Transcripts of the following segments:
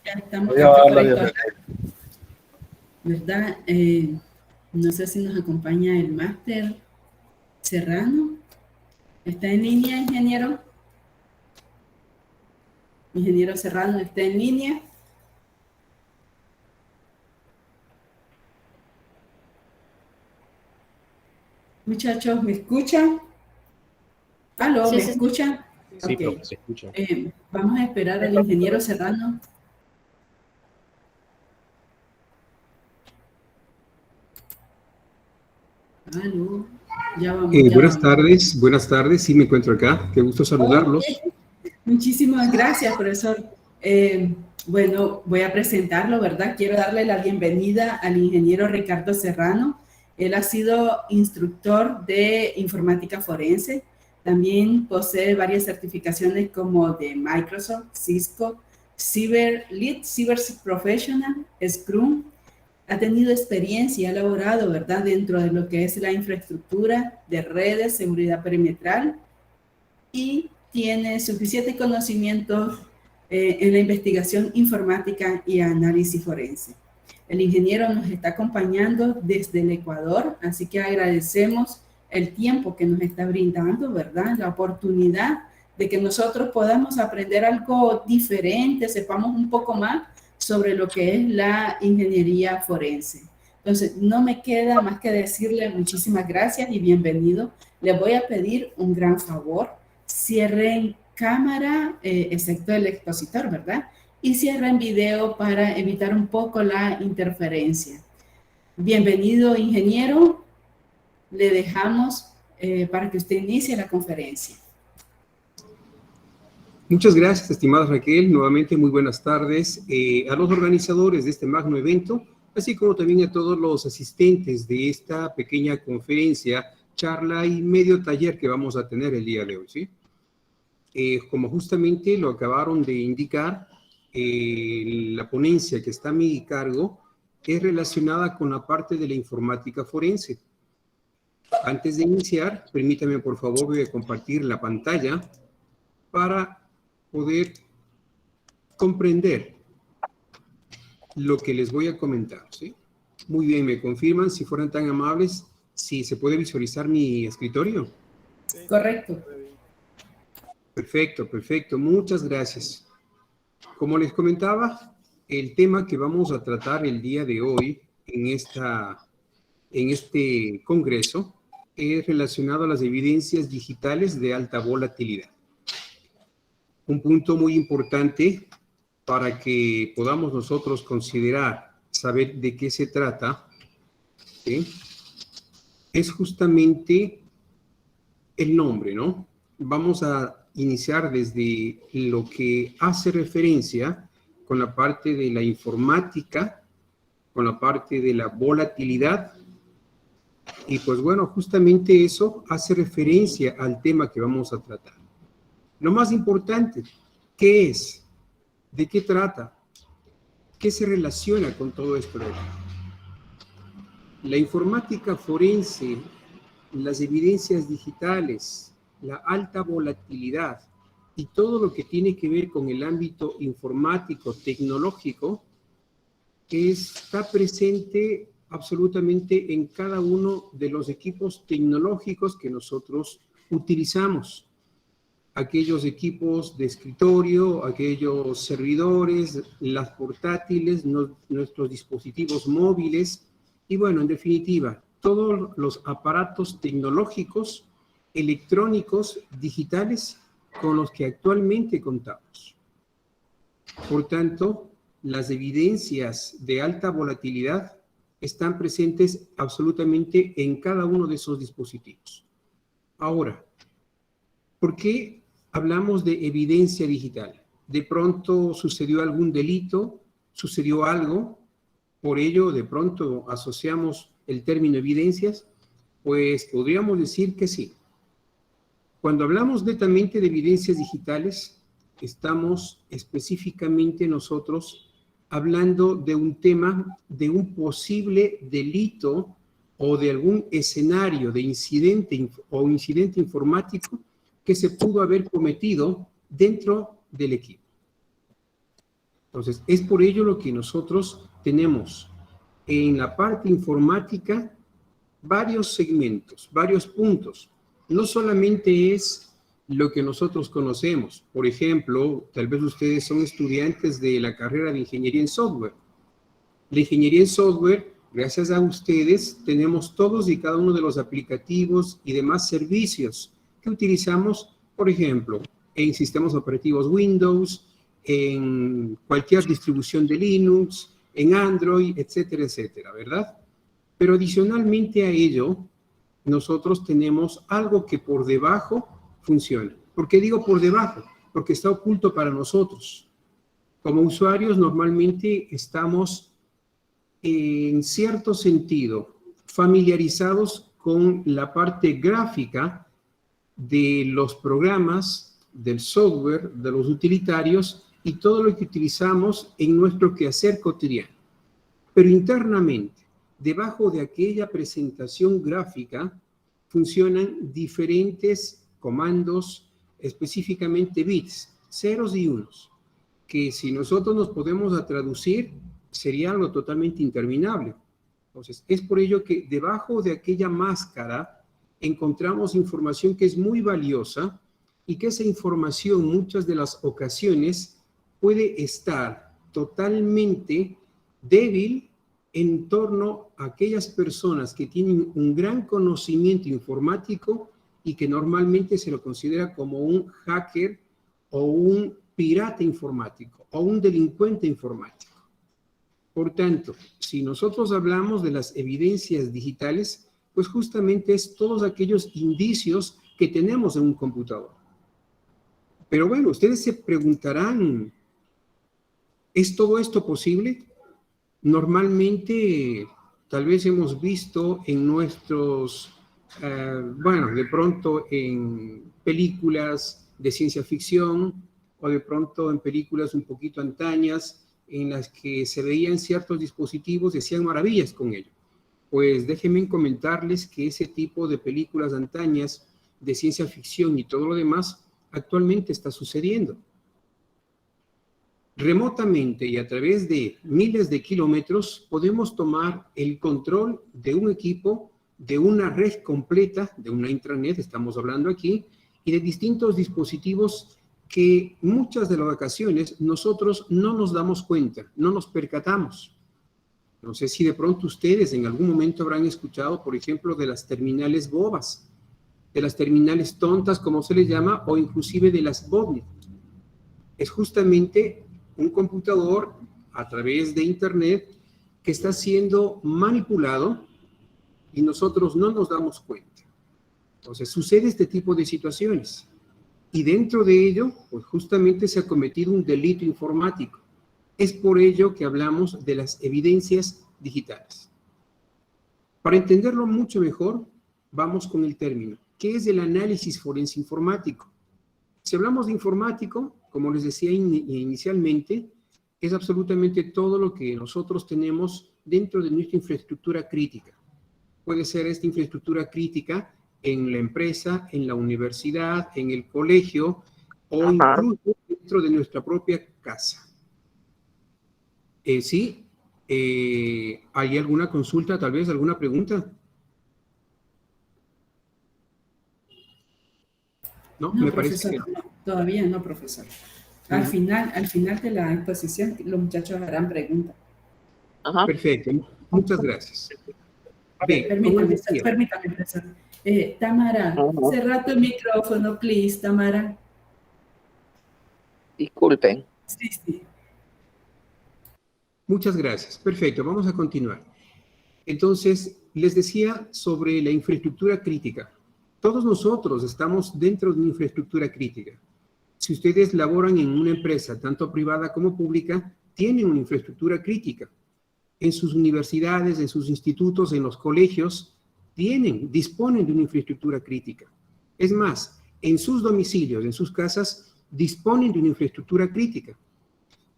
Ya estamos Voy a dar la correcto, bienvenida. ¿verdad? No sé si nos acompaña el máster Serrano. ¿Está en línea, ingeniero? Ingeniero Serrano, ¿está en línea? Muchachos, ¿me escuchan? ¿Aló? Sí, ¿Me sí, escuchan? Sí, Ok. profe, se escucha. Vamos a esperar al ingeniero Serrano. ¿Aló? Ya vamos, ya vamos. Buenas tardes, sí me encuentro acá, qué gusto Ok, saludarlos. muchísimas gracias, profesor. Bueno, voy a presentarlo, ¿verdad? Quiero darle la bienvenida al ingeniero Ricardo Serrano. Él ha sido instructor de informática forense. También posee varias certificaciones como de Microsoft, Cisco, Lead Cyber Professional, Scrum. Ha tenido experiencia, ha laborado, ¿verdad?, dentro de lo que es la infraestructura de redes, seguridad perimetral, y tiene suficiente conocimiento en la investigación informática y análisis forense. El ingeniero nos está acompañando desde el Ecuador, así que agradecemos el tiempo que nos está brindando, ¿verdad? La oportunidad de que nosotros podamos aprender algo diferente, sepamos un poco más sobre lo que es la ingeniería forense. Entonces, no me queda más que decirle muchísimas gracias y bienvenido. Le voy a pedir un gran favor. Cierren cámara, excepto el expositor, ¿verdad? Y cierren video para evitar un poco la interferencia. Bienvenido, ingeniero. Le dejamos para que usted inicie la conferencia. Muchas gracias, estimada Raquel, nuevamente muy buenas tardes a los organizadores de este magno evento, así como también a todos los asistentes de esta pequeña conferencia, charla y medio taller que vamos a tener el día de hoy, ¿sí? Como justamente lo acabaron de indicar, la ponencia que está a mi cargo es relacionada con la parte de la informática forense. Antes de iniciar, permítame por favor, voy a compartir la pantalla para poder comprender lo que les voy a comentar, ¿sí? Muy bien, me confirman, si fueran tan amables, si se puede visualizar mi escritorio. Correcto. Perfecto, perfecto, muchas gracias. Como les comentaba, el tema que vamos a tratar el día de hoy en este congreso es relacionado a las evidencias digitales de alta volatilidad. Un punto muy importante para que podamos nosotros considerar, saber de qué se trata, ¿sí?, es justamente el nombre, ¿no? Vamos a iniciar desde lo que hace referencia con la parte de la informática, con la parte de la volatilidad, y pues bueno, justamente eso hace referencia al tema que vamos a tratar. Lo más importante, ¿qué es? ¿De qué trata? ¿Qué se relaciona con todo esto? La informática forense, las evidencias digitales, la alta volatilidad y todo lo que tiene que ver con el ámbito informático, tecnológico, está presente absolutamente en cada uno de los equipos tecnológicos que nosotros utilizamos. Aquellos equipos de escritorio, aquellos servidores, las portátiles, nuestros dispositivos móviles y bueno, en definitiva, todos los aparatos tecnológicos, electrónicos, digitales con los que actualmente contamos. Por tanto, las evidencias de alta volatilidad están presentes absolutamente en cada uno de esos dispositivos. Ahora, ¿por qué hablamos de evidencia digital? De pronto sucedió algún delito, sucedió algo, por ello de pronto asociamos el término evidencias, pues podríamos decir que sí. Cuando hablamos netamente de evidencias digitales, estamos específicamente nosotros hablando de un tema, de un posible delito o de algún escenario de incidente informático que se pudo haber cometido dentro del equipo. Entonces, es por ello lo que nosotros tenemos en la parte informática varios segmentos, varios puntos. No solamente es lo que nosotros conocemos. Por ejemplo, tal vez ustedes son estudiantes de la carrera de Ingeniería en Software. La Ingeniería en Software, gracias a ustedes, tenemos todos y cada uno de los aplicativos y demás servicios que utilizamos, por ejemplo, en sistemas operativos Windows, en cualquier distribución de Linux, en Android, etcétera, etcétera, ¿verdad? Pero adicionalmente a ello, nosotros tenemos algo que por debajo funciona. ¿Por qué digo por debajo? Porque está oculto para nosotros. Como usuarios, normalmente estamos, en cierto sentido, familiarizados con la parte gráfica de los programas, del software, de los utilitarios y todo lo que utilizamos en nuestro quehacer cotidiano. Pero internamente, debajo de aquella presentación gráfica, funcionan diferentes comandos, específicamente bits, ceros y unos, que si nosotros nos podemos traducir, sería algo totalmente interminable. Entonces, es por ello que debajo de aquella máscara encontramos información que es muy valiosa y que esa información, muchas de las ocasiones, puede estar totalmente débil en torno a aquellas personas que tienen un gran conocimiento informático y que normalmente se lo considera como un hacker o un pirata informático o un delincuente informático. Por tanto, si nosotros hablamos de las evidencias digitales, pues justamente es todos aquellos indicios que tenemos en un computador. Pero bueno, ustedes se preguntarán, ¿es todo esto posible? Normalmente, tal vez hemos visto en nuestros, bueno, de pronto en películas de ciencia ficción o de pronto en películas un poquito antañas en las que se veían ciertos dispositivos y hacían maravillas con ello. Pues déjenme comentarles que ese tipo de películas antañas de ciencia ficción y todo lo demás actualmente está sucediendo. Remotamente y a través de miles de kilómetros podemos tomar el control de un equipo, de una red completa, de una intranet, estamos hablando aquí, y de distintos dispositivos que muchas de las ocasiones nosotros no nos damos cuenta, no nos percatamos. No sé si de pronto ustedes en algún momento habrán escuchado, por ejemplo, de las terminales bobas, de las terminales tontas, como se les llama, o inclusive de las botnet. Es justamente un computador a través de Internet que está siendo manipulado y nosotros no nos damos cuenta. Entonces, sucede este tipo de situaciones. Y dentro de ello, pues justamente se ha cometido un delito informático. Es por ello que hablamos de las evidencias digitales. Para entenderlo mucho mejor, vamos con el término. ¿Qué es el análisis forense informático? Si hablamos de informático, como les decía inicialmente, es absolutamente todo lo que nosotros tenemos dentro de nuestra infraestructura crítica. Puede ser esta infraestructura crítica en la empresa, en la universidad, en el colegio o incluso dentro de nuestra propia casa. ¿Sí? ¿Hay alguna consulta, tal vez alguna pregunta? No, me profesor, parece que no, todavía no, profesor. Al final de la exposición, los muchachos harán preguntas. Perfecto, muchas gracias. Bien, Permítame, profesor. Tamara, cerra tu micrófono, please, Tamara. Disculpen. Sí. Muchas gracias. Perfecto, vamos a continuar. Entonces, les decía sobre la infraestructura crítica. Todos nosotros estamos dentro de una infraestructura crítica. Si ustedes laboran en una empresa, tanto privada como pública, tienen una infraestructura crítica. En sus universidades, en sus institutos, en los colegios, disponen de una infraestructura crítica. Es más, en sus domicilios, en sus casas, disponen de una infraestructura crítica.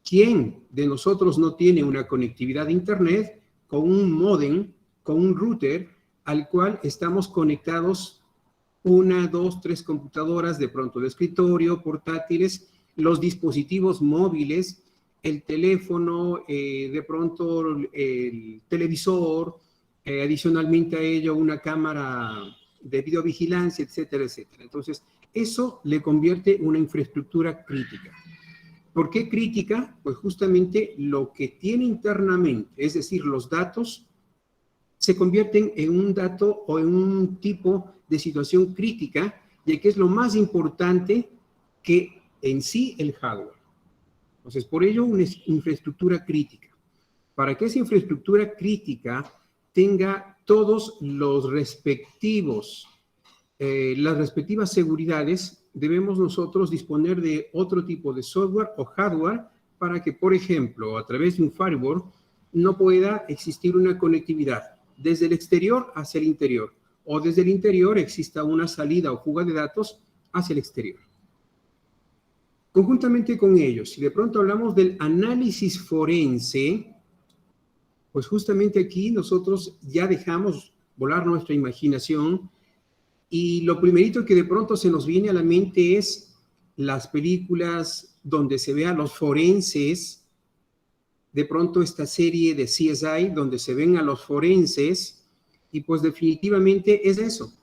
¿Quién de nosotros no tiene una conectividad a Internet con un módem, con un router, al cual estamos conectados 1, 2, 3 computadoras, de pronto de escritorio, portátiles, los dispositivos móviles, el teléfono, de pronto el televisor, adicionalmente a ello una cámara de videovigilancia, etcétera, etcétera. Entonces, eso le convierte en una infraestructura crítica. ¿Por qué crítica? Pues justamente lo que tiene internamente, es decir, los datos, se convierten en un dato o en un tipo de situación crítica, ya que es lo más importante que en sí el hardware. Entonces, por ello, una infraestructura crítica. Para que esa infraestructura crítica tenga todos los respectivos, las respectivas seguridades, debemos nosotros disponer de otro tipo de software o hardware para que, por ejemplo, a través de un firewall, no pueda existir una conectividad desde el exterior hacia el interior, o desde el interior exista una salida o fuga de datos hacia el exterior. Conjuntamente con ellos, si de pronto hablamos del análisis forense, pues justamente aquí nosotros ya dejamos volar nuestra imaginación y lo primerito que de pronto se nos viene a la mente es las películas donde se ve a los forenses, de pronto esta serie de CSI donde se ven a los forenses y pues definitivamente es eso.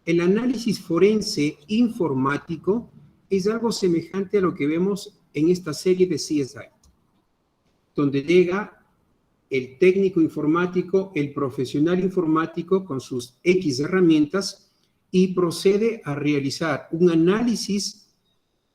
El análisis forense informático es algo semejante a lo que vemos en esta serie de CSI, donde llega el técnico informático, el profesional informático con sus X herramientas y procede a realizar un análisis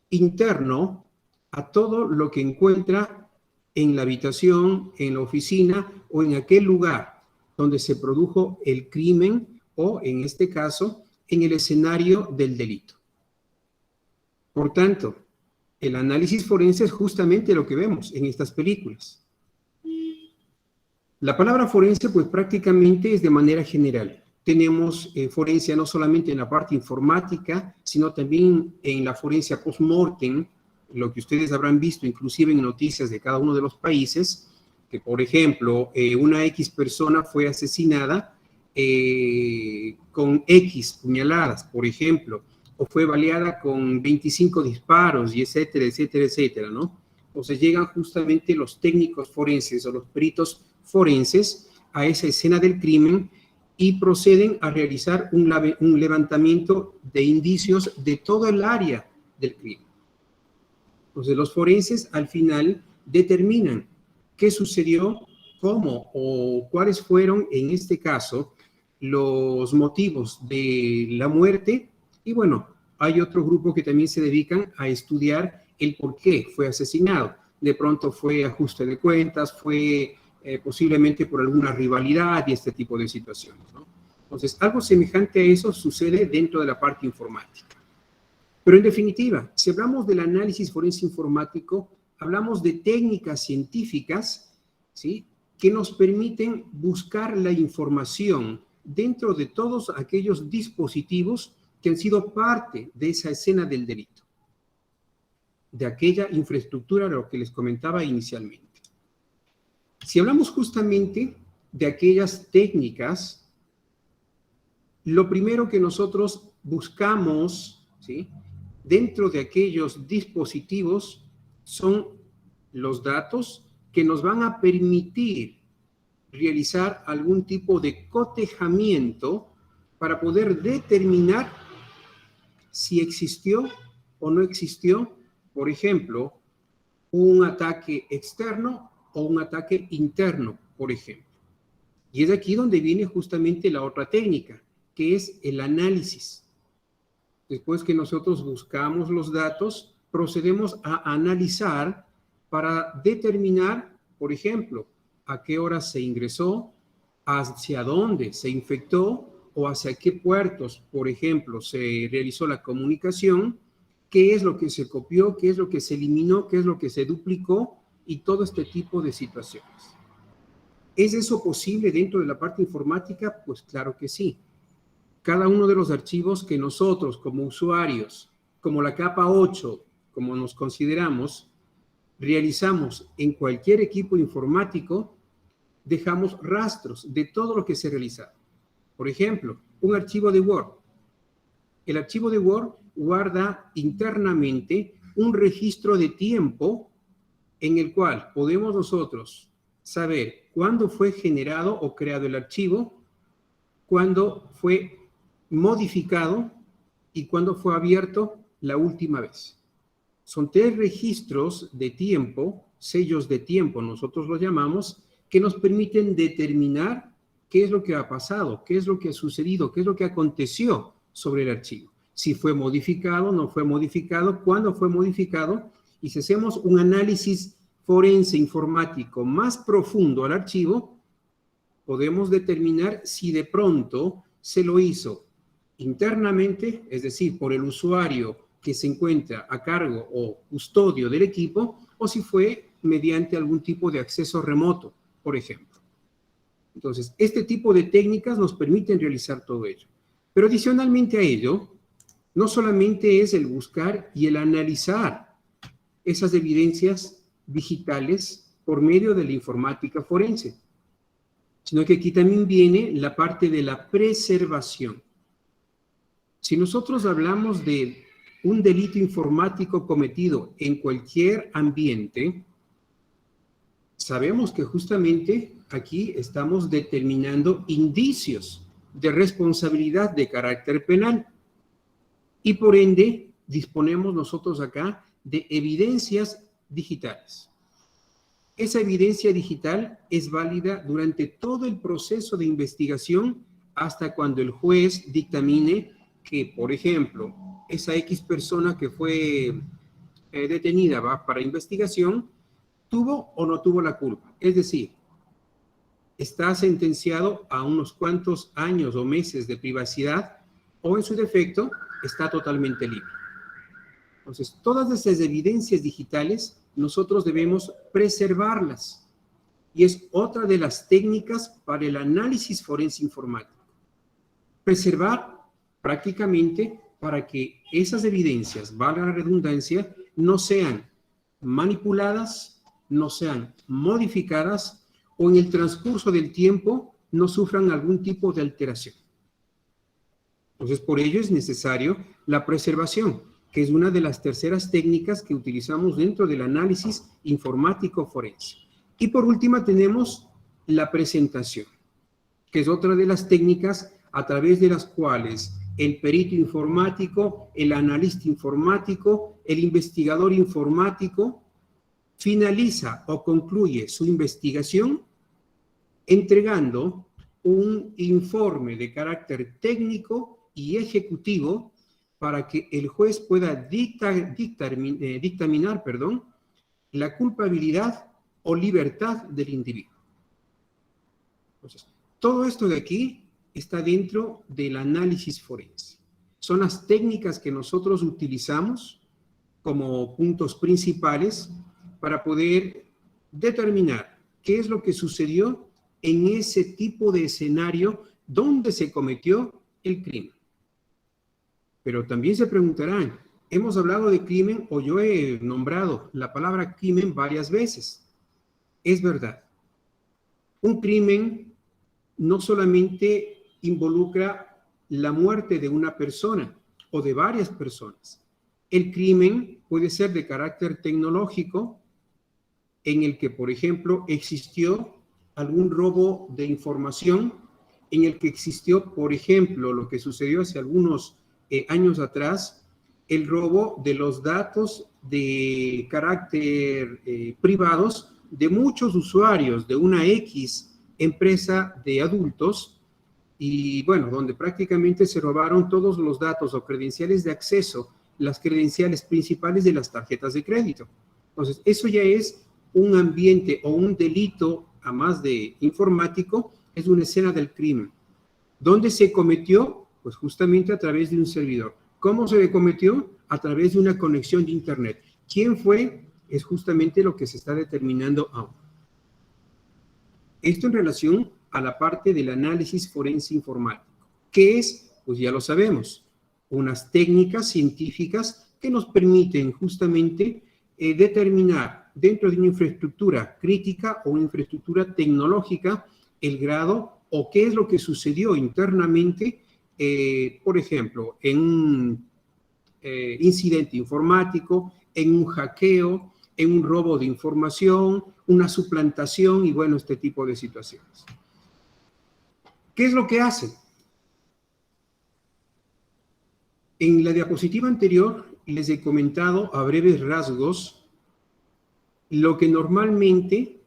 interno a todo lo que encuentra en la habitación, en la oficina o en aquel lugar donde se produjo el crimen o, en este caso, en el escenario del delito. Por tanto, el análisis forense es justamente lo que vemos en estas películas. La palabra forense, pues prácticamente es de manera general. Tenemos forencia no solamente en la parte informática, sino también en la forencia post-mortem, lo que ustedes habrán visto inclusive en noticias de cada uno de los países, que por ejemplo, una X persona fue asesinada con X puñaladas, por ejemplo, o fue baleada con 25 disparos, y etcétera, etcétera, etcétera, ¿no? Entonces llegan justamente los técnicos forenses o los peritos forenses a esa escena del crimen y proceden a realizar un levantamiento de indicios de todo el área del crimen. Entonces los forenses al final determinan qué sucedió, cómo o cuáles fueron en este caso los motivos de la muerte y bueno, hay otro grupo que también se dedican a estudiar el por qué fue asesinado. De pronto fue ajuste de cuentas, fue posiblemente por alguna rivalidad y este tipo de situaciones, ¿no? Entonces, algo semejante a eso sucede dentro de la parte informática. Pero en definitiva, si hablamos del análisis forense informático, hablamos de técnicas científicas, ¿sí?, que nos permiten buscar la información dentro de todos aquellos dispositivos que han sido parte de esa escena del delito, de aquella infraestructura, lo que les comentaba inicialmente. Si hablamos justamente de aquellas técnicas, lo primero que nosotros buscamos, ¿sí?, dentro de aquellos dispositivos son los datos que nos van a permitir realizar algún tipo de cotejamiento para poder determinar si existió o no existió, por ejemplo, un ataque externo o un ataque interno, por ejemplo. Y es aquí donde viene justamente la otra técnica, que es el análisis. Después que nosotros buscamos los datos, procedemos a analizar para determinar, por ejemplo, a qué hora se ingresó, hacia dónde se infectó o hacia qué puertos, por ejemplo, se realizó la comunicación, qué es lo que se copió, qué es lo que se eliminó, qué es lo que se duplicó y todo este tipo de situaciones. ¿Es eso posible dentro de la parte informática? Pues claro que sí. Cada uno de los archivos que nosotros como usuarios, como la capa 8, como nos consideramos, realizamos en cualquier equipo informático, dejamos rastros de todo lo que se realiza. Por ejemplo, un archivo de Word. El archivo de Word guarda internamente un registro de tiempo en el cual podemos nosotros saber cuándo fue generado o creado el archivo, cuándo fue modificado y cuándo fue abierto la última vez. Son 3 registros de tiempo, sellos de tiempo, nosotros los llamamos, que nos permiten determinar qué es lo que ha pasado, qué es lo que ha sucedido, qué es lo que aconteció sobre el archivo. Si fue modificado, no fue modificado, cuándo fue modificado, y si hacemos un análisis forense informático más profundo al archivo, podemos determinar si de pronto se lo hizo internamente, es decir, por el usuario que se encuentra a cargo o custodio del equipo, o si fue mediante algún tipo de acceso remoto, por ejemplo. Entonces, este tipo de técnicas nos permiten realizar todo ello. Pero adicionalmente a ello, no solamente es el buscar y el analizar esas evidencias digitales por medio de la informática forense, sino que aquí también viene la parte de la preservación. Si nosotros hablamos de un delito informático cometido en cualquier ambiente, sabemos que justamente aquí estamos determinando indicios de responsabilidad de carácter penal y por ende disponemos nosotros acá de evidencias digitales. Esa evidencia digital es válida durante todo el proceso de investigación hasta cuando el juez dictamine que, por ejemplo, esa X persona que fue detenida para investigación tuvo o no tuvo la culpa. Es decir, está sentenciado a unos cuantos años o meses de privacidad o en su defecto está totalmente libre. Entonces, todas esas evidencias digitales nosotros debemos preservarlas y es otra de las técnicas para el análisis forense informático. Preservar prácticamente para que esas evidencias, valga la redundancia, no sean manipuladas, no sean modificadas o en el transcurso del tiempo no sufran algún tipo de alteración. Entonces, por ello es necesario la preservación, que es una de las terceras técnicas que utilizamos dentro del análisis informático forense. Y por última tenemos la presentación, que es otra de las técnicas a través de las cuales el perito informático, el analista informático, el investigador informático finaliza o concluye su investigación entregando un informe de carácter técnico y ejecutivo para que el juez pueda dictaminar la culpabilidad o libertad del individuo. Entonces, todo esto de aquí está dentro del análisis forense. Son las técnicas que nosotros utilizamos como puntos principales para poder determinar qué es lo que sucedió en ese tipo de escenario donde se cometió el crimen. Pero también se preguntarán, hemos hablado de crimen o yo he nombrado la palabra crimen varias veces. Es verdad. Un crimen no solamente involucra la muerte de una persona o de varias personas. El crimen puede ser de carácter tecnológico en el que, por ejemplo, existió algún robo de información, en el que existió, por ejemplo, lo que sucedió hace algunos años atrás, el robo de los datos de carácter privados de muchos usuarios de una X empresa de adultos y, bueno, donde prácticamente se robaron todos los datos o credenciales de acceso, las credenciales principales de las tarjetas de crédito. Entonces, eso ya es un ambiente o un delito, a más de informático, es una escena del crimen. ¿Dónde se cometió? Pues justamente a través de un servidor. ¿Cómo se cometió? A través de una conexión de Internet. ¿Quién fue? Es justamente lo que se está determinando ahora. Esto en relación a la parte del análisis forense informático. ¿Qué es? Pues ya lo sabemos. Unas técnicas científicas que nos permiten justamente determinar dentro de una infraestructura crítica o una infraestructura tecnológica el grado o qué es lo que sucedió internamente, por ejemplo, en un incidente informático, en un hackeo, en un robo de información, una suplantación y bueno, este tipo de situaciones. ¿Qué es lo que hacen? En la diapositiva anterior les he comentado a breves rasgos lo que normalmente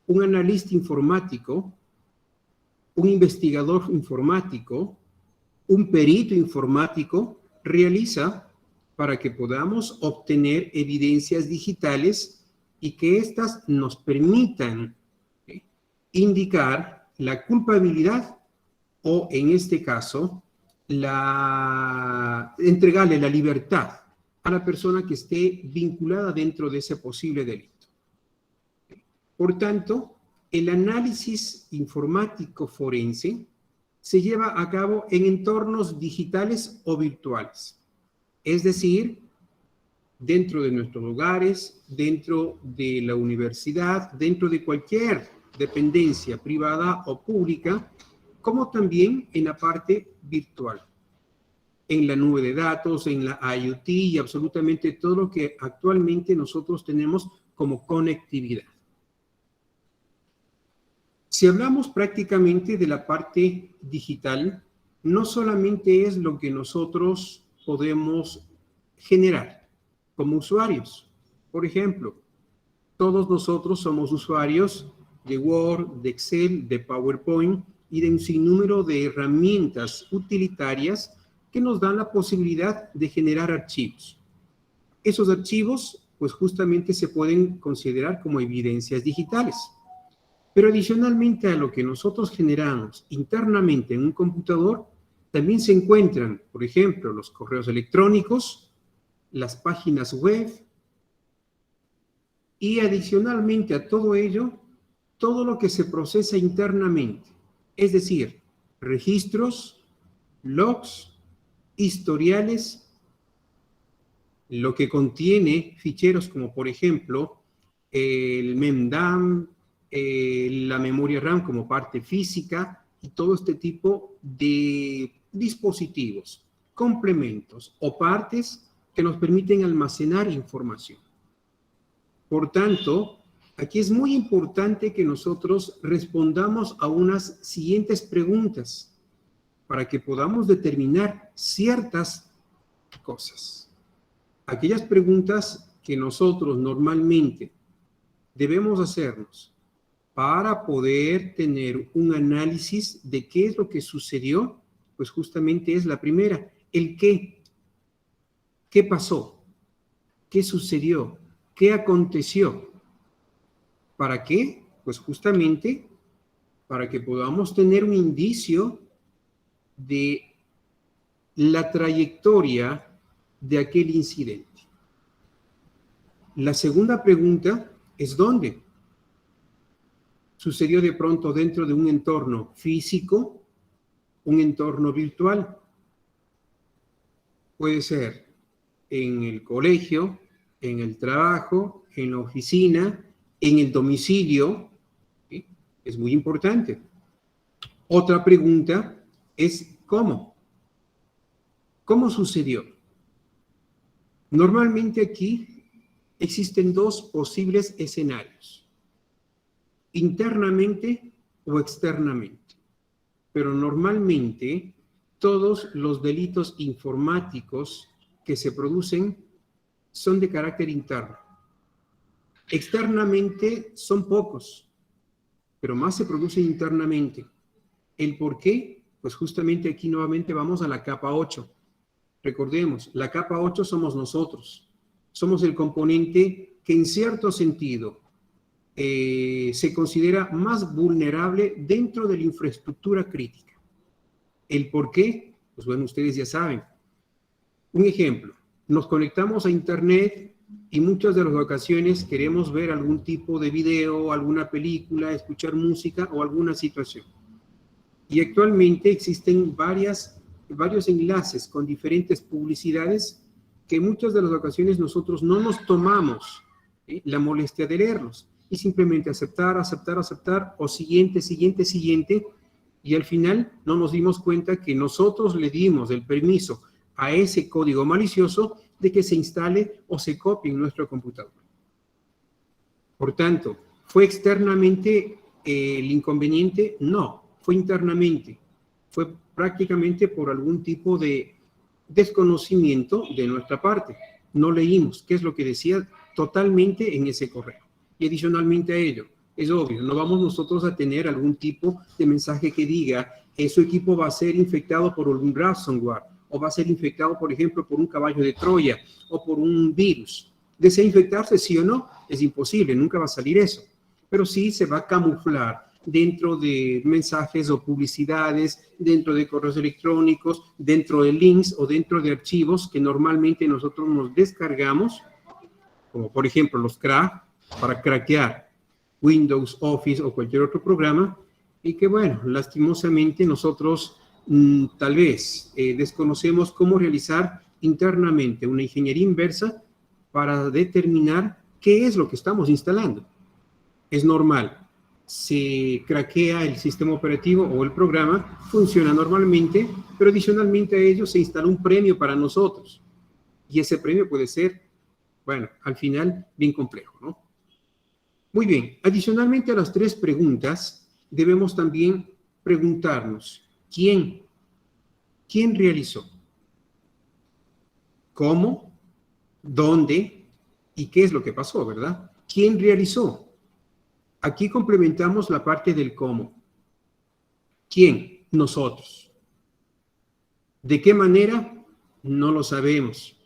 un analista informático, un investigador informático, un perito informático realiza para que podamos obtener evidencias digitales y que éstas nos permitan indicar la culpabilidad o, en este caso, entregarle la libertad a la persona que esté vinculada dentro de ese posible delito. Por tanto, el análisis informático forense se lleva a cabo en entornos digitales o virtuales. Es decir, dentro de nuestros hogares, dentro de la universidad, dentro de cualquier dependencia privada o pública, como también en la parte virtual, en la nube de datos, en la IoT y absolutamente todo lo que actualmente nosotros tenemos como conectividad. Si hablamos prácticamente de la parte digital, no solamente es lo que nosotros podemos generar como usuarios. Por ejemplo, todos nosotros somos usuarios de Word, de Excel, de PowerPoint y de un sinnúmero de herramientas utilitarias que nos dan la posibilidad de generar archivos. Esos archivos, pues justamente se pueden considerar como evidencias digitales. Pero adicionalmente a lo que nosotros generamos internamente en un computador, también se encuentran, por ejemplo, los correos electrónicos, las páginas web y adicionalmente a todo ello, todo lo que se procesa internamente, es decir, registros, logs, historiales, lo que contiene ficheros como por ejemplo el memdam, la memoria RAM como parte física y todo este tipo de dispositivos, complementos o partes que nos permiten almacenar información. Por tanto, aquí es muy importante que nosotros respondamos a unas siguientes preguntas para que podamos determinar ciertas cosas. Aquellas preguntas que nosotros normalmente debemos hacernos para poder tener un análisis de qué es lo que sucedió, pues justamente es la primera, el qué. ¿Qué pasó? ¿Qué sucedió? ¿Qué aconteció? ¿Para qué? Pues justamente para que podamos tener un indicio de la trayectoria de aquel incidente. La segunda pregunta es ¿dónde? ¿Sucedió de pronto dentro de un entorno físico, un entorno virtual? Puede ser en el colegio, en el trabajo, en la oficina, en el domicilio. ¿Sí? Es muy importante. Otra pregunta es ¿cómo? ¿Cómo sucedió? Normalmente aquí existen dos posibles escenarios. Internamente o externamente. Pero normalmente todos los delitos informáticos que se producen son de carácter interno. Externamente son pocos, pero más se producen internamente. ¿El por qué? Pues justamente aquí nuevamente vamos a la capa 8. Recordemos, la capa 8 somos nosotros. Somos el componente que en cierto sentido se considera más vulnerable dentro de la infraestructura crítica. ¿El por qué? Pues bueno, ustedes ya saben. Un ejemplo, nos conectamos a Internet y muchas de las ocasiones queremos ver algún tipo de video, alguna película, escuchar música o alguna situación. Y actualmente existen varios enlaces con diferentes publicidades que muchas de las ocasiones nosotros no nos tomamos la molestia de leerlos. Y simplemente aceptar, o siguiente, y al final no nos dimos cuenta que nosotros le dimos el permiso a ese código malicioso de que se instale o se copie en nuestro computador. Por tanto, ¿fue externamente el inconveniente? No, fue internamente. Fue prácticamente por algún tipo de desconocimiento de nuestra parte. No leímos qué es lo que decía totalmente en ese correo. Y adicionalmente a ello, es obvio, no vamos nosotros a tener algún tipo de mensaje que diga su equipo va a ser infectado por algún ransomware o va a ser infectado, por ejemplo, por un caballo de Troya o por un virus. ¿Desea infectarse, sí o no? Es imposible, nunca va a salir eso. Pero sí se va a camuflar dentro de mensajes o publicidades, dentro de correos electrónicos, dentro de links o dentro de archivos que normalmente nosotros nos descargamos, como por ejemplo los crack, para craquear Windows, Office o cualquier otro programa, y que bueno, lastimosamente nosotros tal vez desconocemos cómo realizar internamente una ingeniería inversa para determinar qué es lo que estamos instalando. Es normal, se craquea el sistema operativo o el programa, funciona normalmente, pero adicionalmente a ello se instala un premio para nosotros. Y ese premio puede ser, bueno, al final, bien complejo, ¿no? Muy bien, adicionalmente a las 3 preguntas, debemos también preguntarnos, ¿quién realizó? ¿Cómo? ¿Dónde? ¿Y qué es lo que pasó, verdad? ¿Quién realizó? Aquí complementamos la parte del cómo. ¿Quién? Nosotros. ¿De qué manera? No lo sabemos.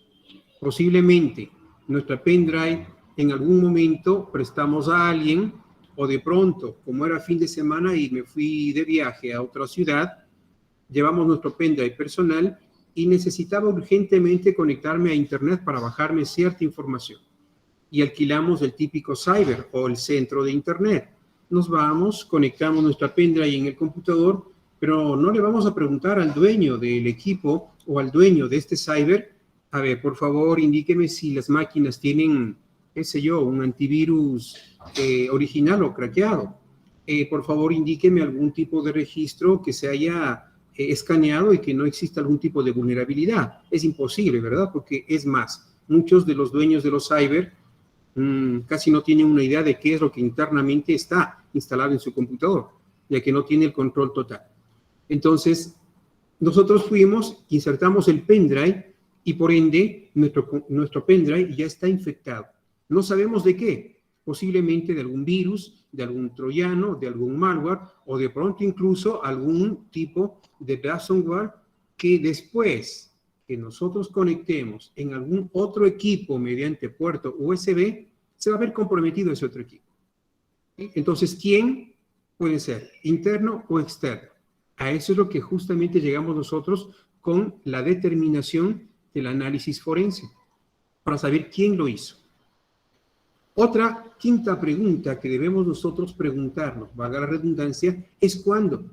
Posiblemente nuestra pendrive en algún momento prestamos a alguien o de pronto, como era fin de semana y me fui de viaje a otra ciudad, llevamos nuestro pendrive personal y necesitaba urgentemente conectarme a internet para bajarme cierta información. Y alquilamos el típico cyber o el centro de internet. Nos vamos, conectamos nuestra pendrive en el computador, pero no le vamos a preguntar al dueño del equipo o al dueño de este cyber, a ver, por favor, indíqueme si las máquinas tienen, qué sé yo, un antivirus original o craqueado. Por favor, indíqueme algún tipo de registro que se haya escaneado y que no exista algún tipo de vulnerabilidad. Es imposible, ¿verdad? Porque es más, muchos de los dueños de los cyber casi no tienen una idea de qué es lo que internamente está instalado en su computador, ya que no tiene el control total. Entonces, nosotros fuimos, insertamos el pendrive y por ende nuestro pendrive ya está infectado. No sabemos de qué, posiblemente de algún virus, de algún troyano, de algún malware o de pronto incluso algún tipo de ransomware que después que nosotros conectemos en algún otro equipo mediante puerto USB, se va a ver comprometido ese otro equipo. ¿Sí? Entonces, ¿quién puede ser? ¿Interno o externo? A eso es lo que justamente llegamos nosotros con la determinación del análisis forense, para saber quién lo hizo. Otra quinta pregunta que debemos nosotros preguntarnos, valga la redundancia, es ¿cuándo?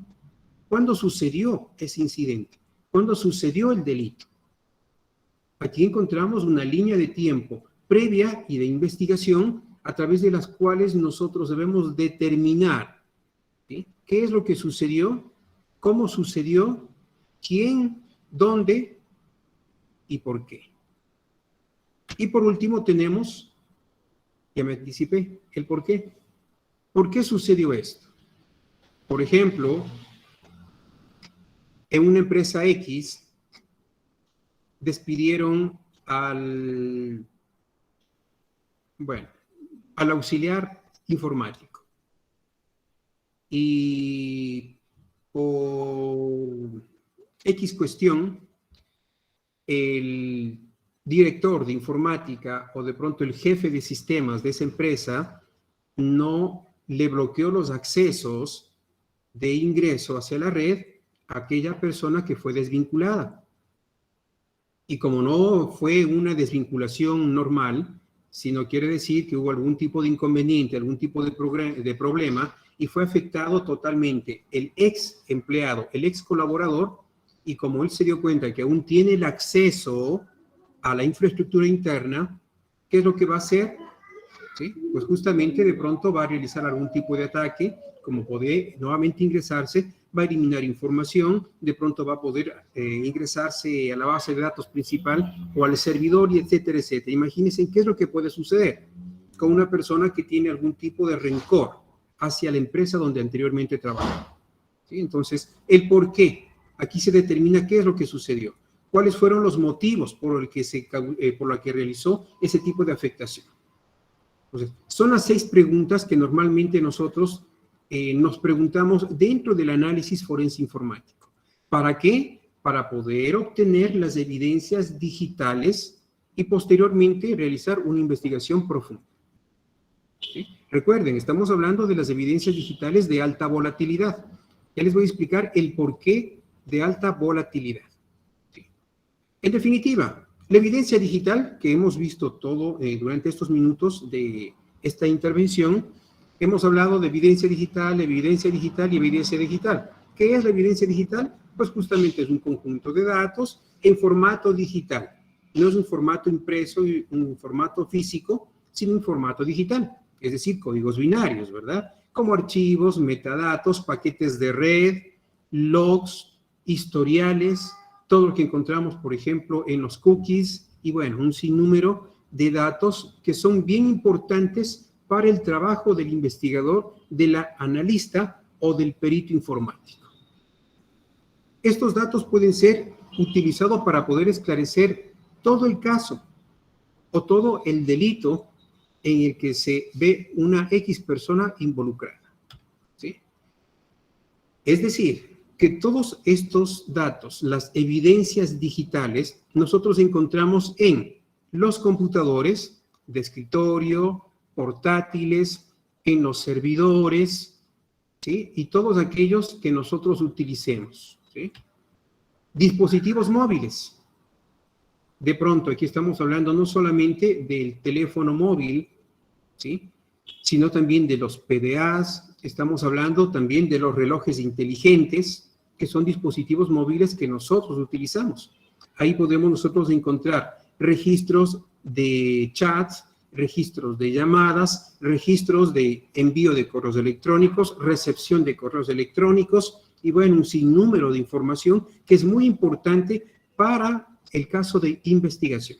¿Cuándo sucedió ese incidente? ¿Cuándo sucedió el delito? Aquí encontramos una línea de tiempo previa y de investigación a través de las cuales nosotros debemos determinar, ¿sí?, qué es lo que sucedió, cómo sucedió, quién, dónde y por qué. Y por último tenemos, ya me anticipé, el por qué. ¿Por qué sucedió esto? Por ejemplo, en una empresa X despidieron al auxiliar informático. Y por X cuestión, el director de informática o de pronto el jefe de sistemas de esa empresa no le bloqueó los accesos de ingreso hacia la red a aquella persona que fue desvinculada. Y como no fue una desvinculación normal, sino quiere decir que hubo algún tipo de inconveniente, algún tipo de problema, y fue afectado totalmente el ex empleado, el ex colaborador, y como él se dio cuenta que aún tiene el acceso a la infraestructura interna, ¿qué es lo que va a hacer? ¿Sí? Pues justamente de pronto va a realizar algún tipo de ataque, como poder nuevamente ingresarse, va a eliminar información, de pronto va a poder ingresarse a la base de datos principal o al servidor, y etcétera, etcétera. Imagínense qué es lo que puede suceder. con una persona que tiene algún tipo de rencor hacia la empresa donde anteriormente trabajó. ¿Sí? Entonces, el por qué. Aquí se determina qué es lo que sucedió. ¿Cuáles fueron los motivos por los que realizó ese tipo de afectación? Entonces, son las 6 preguntas que normalmente nosotros nos preguntamos dentro del análisis forense informático. ¿Para qué? Para poder obtener las evidencias digitales y posteriormente realizar una investigación profunda. ¿Sí? Recuerden, estamos hablando de las evidencias digitales de alta volatilidad. Ya les voy a explicar el porqué de alta volatilidad. ¿Sí? En definitiva, la evidencia digital que hemos visto todo durante estos minutos de esta intervención, hemos hablado de evidencia digital y evidencia digital. ¿Qué es la evidencia digital? Pues justamente es un conjunto de datos en formato digital. No es un formato impreso y un formato físico, sino un formato digital, es decir, códigos binarios, ¿verdad? Como archivos, metadatos, paquetes de red, logs, historiales, todo lo que encontramos, por ejemplo, en los cookies, y bueno, un sinnúmero de datos que son bien importantes para el trabajo del investigador, del analista o del perito informático. Estos datos pueden ser utilizados para poder esclarecer todo el caso o todo el delito en el que se ve una X persona involucrada. ¿Sí? Es decir, que todos estos datos, las evidencias digitales, nosotros encontramos en los computadores de escritorio, portátiles, en los servidores, ¿sí? Y todos aquellos que nosotros utilicemos, ¿sí? Dispositivos móviles. De pronto, aquí estamos hablando no solamente del teléfono móvil, ¿sí? Sino también de los PDAs, estamos hablando también de los relojes inteligentes, que son dispositivos móviles que nosotros utilizamos. Ahí podemos nosotros encontrar registros de chats, registros de llamadas, registros de envío de correos electrónicos, recepción de correos electrónicos, y bueno, un sinnúmero de información que es muy importante para el caso de investigación.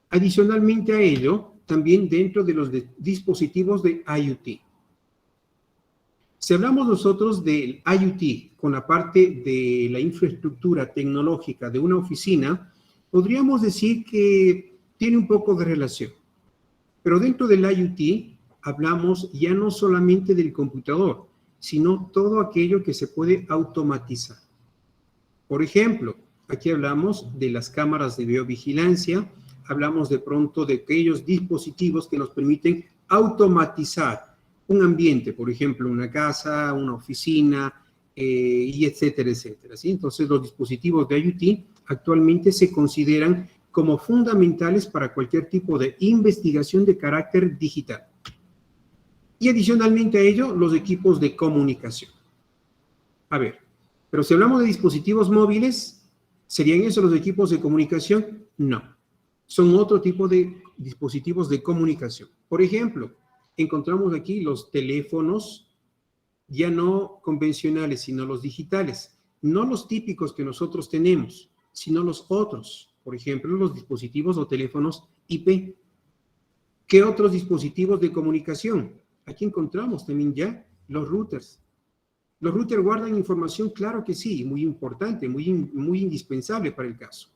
Adicionalmente a ello, también dentro de los dispositivos de IoT. Si hablamos nosotros del IoT con la parte de la infraestructura tecnológica de una oficina, podríamos decir que tiene un poco de relación. Pero dentro del IoT hablamos ya no solamente del computador, sino todo aquello que se puede automatizar. Por ejemplo, aquí hablamos de las cámaras de videovigilancia, hablamos de pronto de aquellos dispositivos que nos permiten automatizar un ambiente, por ejemplo, una casa, una oficina, y etcétera, etcétera. ¿Sí? Entonces, los dispositivos de IoT actualmente se consideran como fundamentales para cualquier tipo de investigación de carácter digital. Y adicionalmente a ello, los equipos de comunicación. A ver, pero si hablamos de dispositivos móviles, ¿serían esos los equipos de comunicación? No. Son otro tipo de dispositivos de comunicación. Por ejemplo, encontramos aquí los teléfonos ya no convencionales, sino los digitales. No los típicos que nosotros tenemos, sino los otros. Por ejemplo, los dispositivos o teléfonos IP. ¿Qué otros dispositivos de comunicación? Aquí encontramos también ya los routers. ¿Los routers guardan información? Claro que sí, muy importante, muy indispensable para el caso.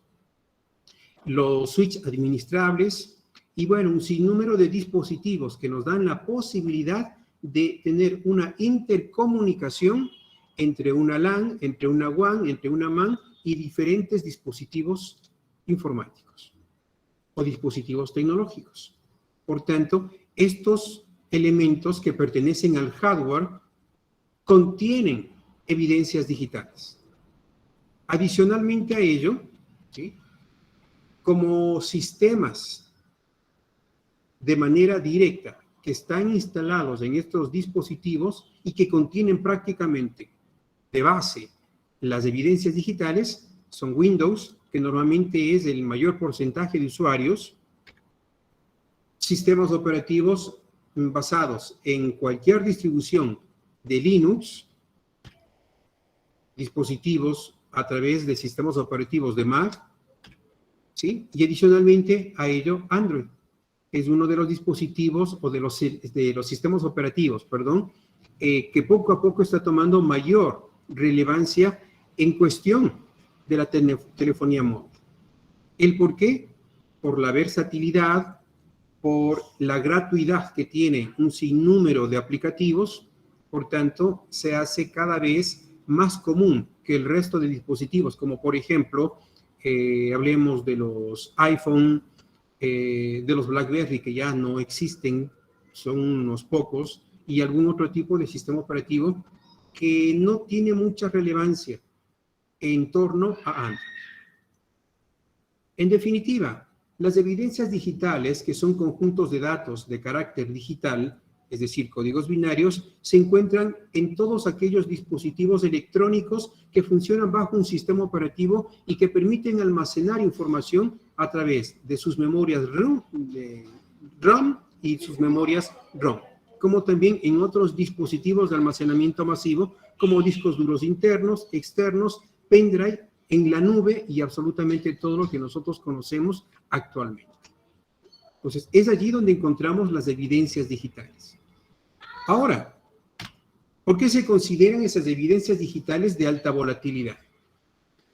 Los switches administrables y, bueno, un sinnúmero de dispositivos que nos dan la posibilidad de tener una intercomunicación entre una LAN, entre una WAN, entre una MAN y diferentes dispositivos informáticos o dispositivos tecnológicos. Por tanto, estos elementos que pertenecen al hardware contienen evidencias digitales. Adicionalmente a ello, ¿sí?, como sistemas de manera directa que están instalados en estos dispositivos y que contienen prácticamente de base las evidencias digitales, son Windows, que normalmente es el mayor porcentaje de usuarios, sistemas operativos basados en cualquier distribución de Linux, dispositivos a través de sistemas operativos de Mac, ¿sí? Y adicionalmente a ello Android. es uno de los dispositivos o de los sistemas operativos, perdón, que poco a poco está tomando mayor relevancia en cuestión de la telefonía móvil. ¿El por qué? Por la versatilidad, por la gratuidad que tiene un sinnúmero de aplicativos, por tanto, se hace cada vez más común que el resto de dispositivos, como por ejemplo, hablemos de los iPhone, de los BlackBerry, que ya no existen, son unos pocos, y algún otro tipo de sistema operativo que no tiene mucha relevancia en torno a Android. En definitiva, las evidencias digitales, que son conjuntos de datos de carácter digital, es decir, códigos binarios, se encuentran en todos aquellos dispositivos electrónicos que funcionan bajo un sistema operativo y que permiten almacenar información a través de sus memorias RAM y sus memorias ROM, como también en otros dispositivos de almacenamiento masivo, como discos duros internos, externos, pendrive, en la nube y absolutamente todo lo que nosotros conocemos actualmente. Entonces, es allí donde encontramos las evidencias digitales. Ahora, ¿por qué se consideran esas evidencias digitales de alta volatilidad?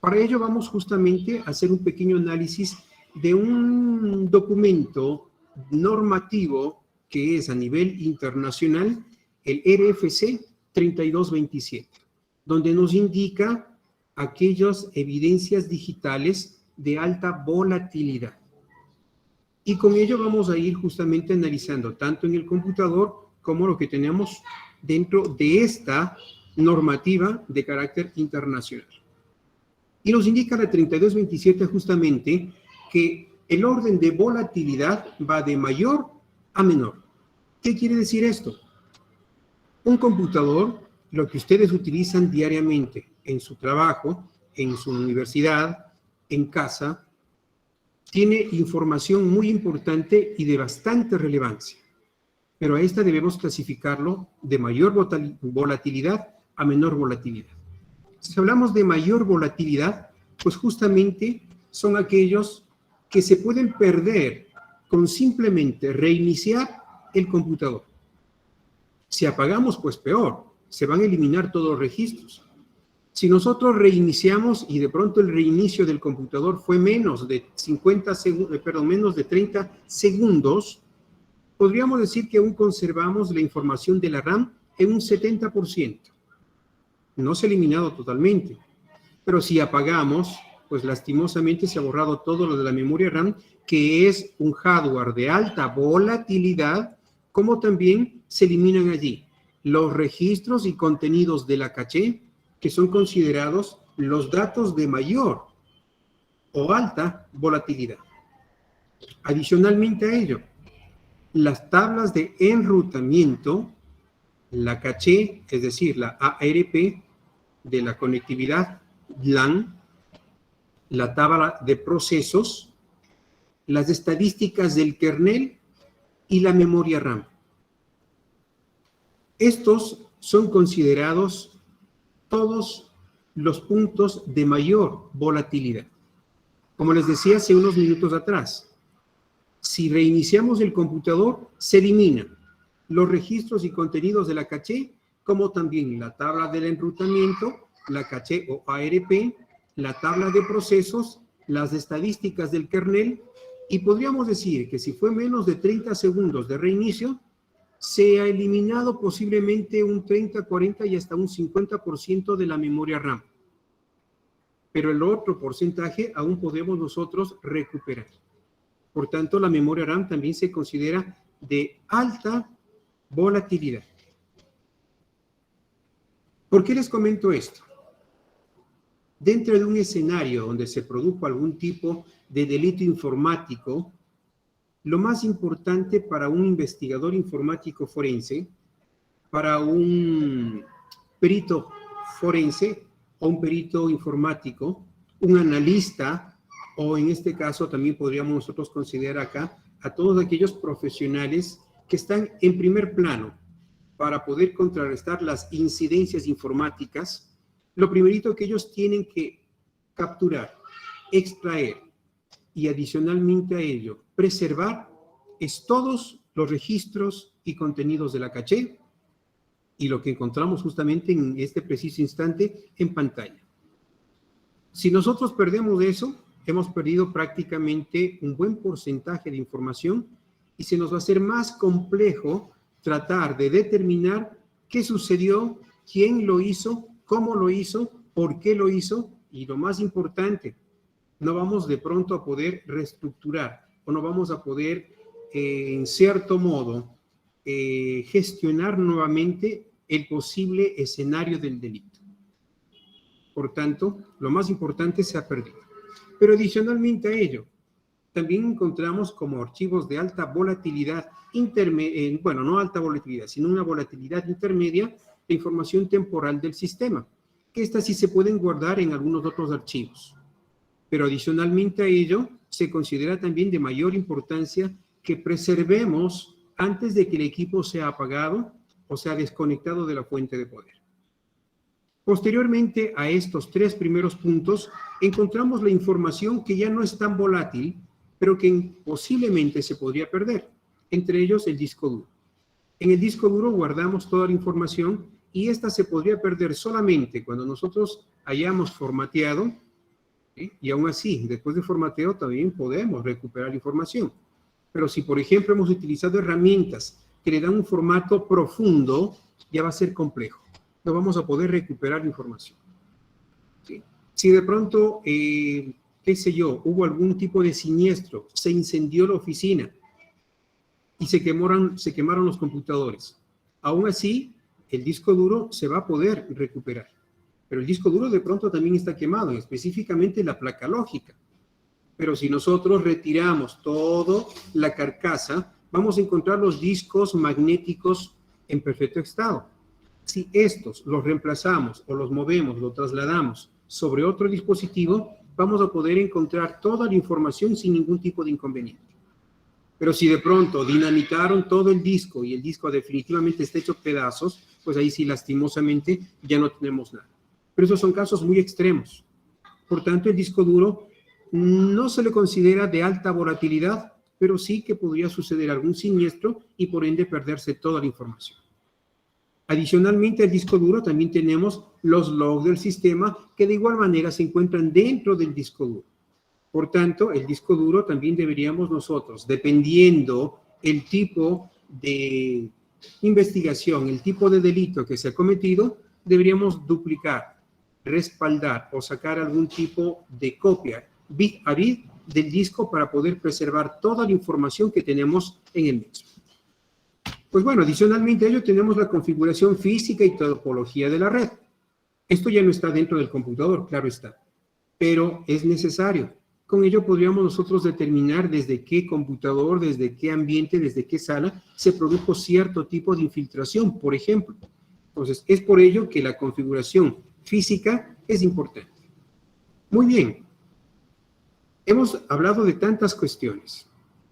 Para ello vamos justamente a hacer un pequeño análisis de un documento normativo que es a nivel internacional, el RFC 3227, donde nos indica aquellas evidencias digitales de alta volatilidad. Y con ello vamos a ir justamente analizando tanto en el computador como lo que tenemos dentro de esta normativa de carácter internacional. Y nos indica la 3227 justamente que el orden de volatilidad va de mayor a menor. ¿Qué quiere decir esto? Un computador, lo que ustedes utilizan diariamente en su trabajo, en su universidad, en casa, tiene información muy importante y de bastante relevancia, pero a esta debemos clasificarlo de mayor volatilidad a menor volatilidad. Si hablamos de mayor volatilidad, pues justamente son aquellos que se pueden perder con simplemente reiniciar el computador. Si apagamos, pues peor, se van a eliminar todos los registros. Si nosotros reiniciamos y de pronto el reinicio del computador fue menos de 30 segundos, podríamos decir que aún conservamos la información de la RAM en un 70%. No se ha eliminado totalmente, pero si apagamos, pues lastimosamente se ha borrado todo lo de la memoria RAM, que es un hardware de alta volatilidad, como también se eliminan allí los registros y contenidos de la caché, que son considerados los datos de mayor o alta volatilidad. Adicionalmente a ello, las tablas de enrutamiento, la caché, es decir, la ARP de la conectividad LAN, la tabla de procesos, las estadísticas del kernel y la memoria RAM. Estos son considerados todos los puntos de mayor volatilidad. Como les decía hace unos minutos atrás, si reiniciamos el computador, se eliminan los registros y contenidos de la caché, como también la tabla del enrutamiento, la caché o ARP, la tabla de procesos, las estadísticas del kernel, y podríamos decir que si fue menos de 30 segundos de reinicio, se ha eliminado posiblemente un 30, 40 y hasta un 50% de la memoria RAM. Pero el otro porcentaje aún podemos nosotros recuperar. Por tanto, la memoria RAM también se considera de alta volatilidad. ¿Por qué les comento esto? Dentro de un escenario donde se produjo algún tipo de delito informático, lo más importante para un investigador informático forense, para un perito forense o un perito informático, un analista, o en este caso también podríamos nosotros considerar acá a todos aquellos profesionales que están en primer plano para poder contrarrestar las incidencias informáticas. Lo primerito que ellos tienen que capturar, extraer y adicionalmente a ello, preservar es todos los registros y contenidos de la caché y lo que encontramos justamente en este preciso instante en pantalla. Si nosotros perdemos eso, hemos perdido prácticamente un buen porcentaje de información y se nos va a hacer más complejo tratar de determinar qué sucedió, quién lo hizo, cómo lo hizo, por qué lo hizo y lo más importante, no vamos de pronto a poder reestructurar o no vamos a poder, en cierto modo, gestionar nuevamente el posible escenario del delito. Por tanto, lo más importante se ha perdido. Pero adicionalmente a ello, también encontramos como archivos de alta volatilidad, bueno, no alta volatilidad, sino una volatilidad intermedia, la información temporal del sistema, que estas sí se pueden guardar en algunos otros archivos. Pero adicionalmente a ello, se considera también de mayor importancia que preservemos antes de que el equipo sea apagado o sea desconectado de la fuente de poder. Posteriormente a estos tres primeros puntos, encontramos la información que ya no es tan volátil, pero que posiblemente se podría perder, entre ellos el disco duro. En el disco duro guardamos toda la información y esta se podría perder solamente cuando nosotros hayamos formateado, ¿sí? Y aún así, después de formateo también podemos recuperar la información. Pero si, por ejemplo, hemos utilizado herramientas que le dan un formato profundo, ya va a ser complejo. No vamos a poder recuperar la información. ¿Sí? Si de pronto, qué sé yo, hubo algún tipo de siniestro, se incendió la oficina y se quemaron los computadores, aún así, el disco duro se va a poder recuperar. Pero el disco duro de pronto también está quemado, específicamente la placa lógica. Pero si nosotros retiramos toda la carcasa, vamos a encontrar los discos magnéticos en perfecto estado. Si estos los reemplazamos o los movemos, los trasladamos sobre otro dispositivo, vamos a poder encontrar toda la información sin ningún tipo de inconveniente. Pero si de pronto dinamitaron todo el disco y el disco definitivamente está hecho pedazos, pues ahí sí lastimosamente ya no tenemos nada. Pero esos son casos muy extremos. Por tanto, el disco duro no se le considera de alta volatilidad, pero sí que podría suceder algún siniestro y por ende perderse toda la información. Adicionalmente al disco duro también tenemos los logs del sistema que de igual manera se encuentran dentro del disco duro. Por tanto, el disco duro también deberíamos nosotros, dependiendo el tipo de investigación, el tipo de delito que se ha cometido, deberíamos duplicar, respaldar o sacar algún tipo de copia bit a bit del disco para poder preservar toda la información que tenemos en el mismo. Pues bueno, adicionalmente a ello tenemos la configuración física y topología de la red. Esto ya no está dentro del computador, claro está, pero es necesario. Con ello podríamos nosotros determinar desde qué computador, desde qué ambiente, desde qué sala se produjo cierto tipo de infiltración, por ejemplo. Entonces, es por ello que la configuración física es importante. Muy bien. Hemos hablado de tantas cuestiones,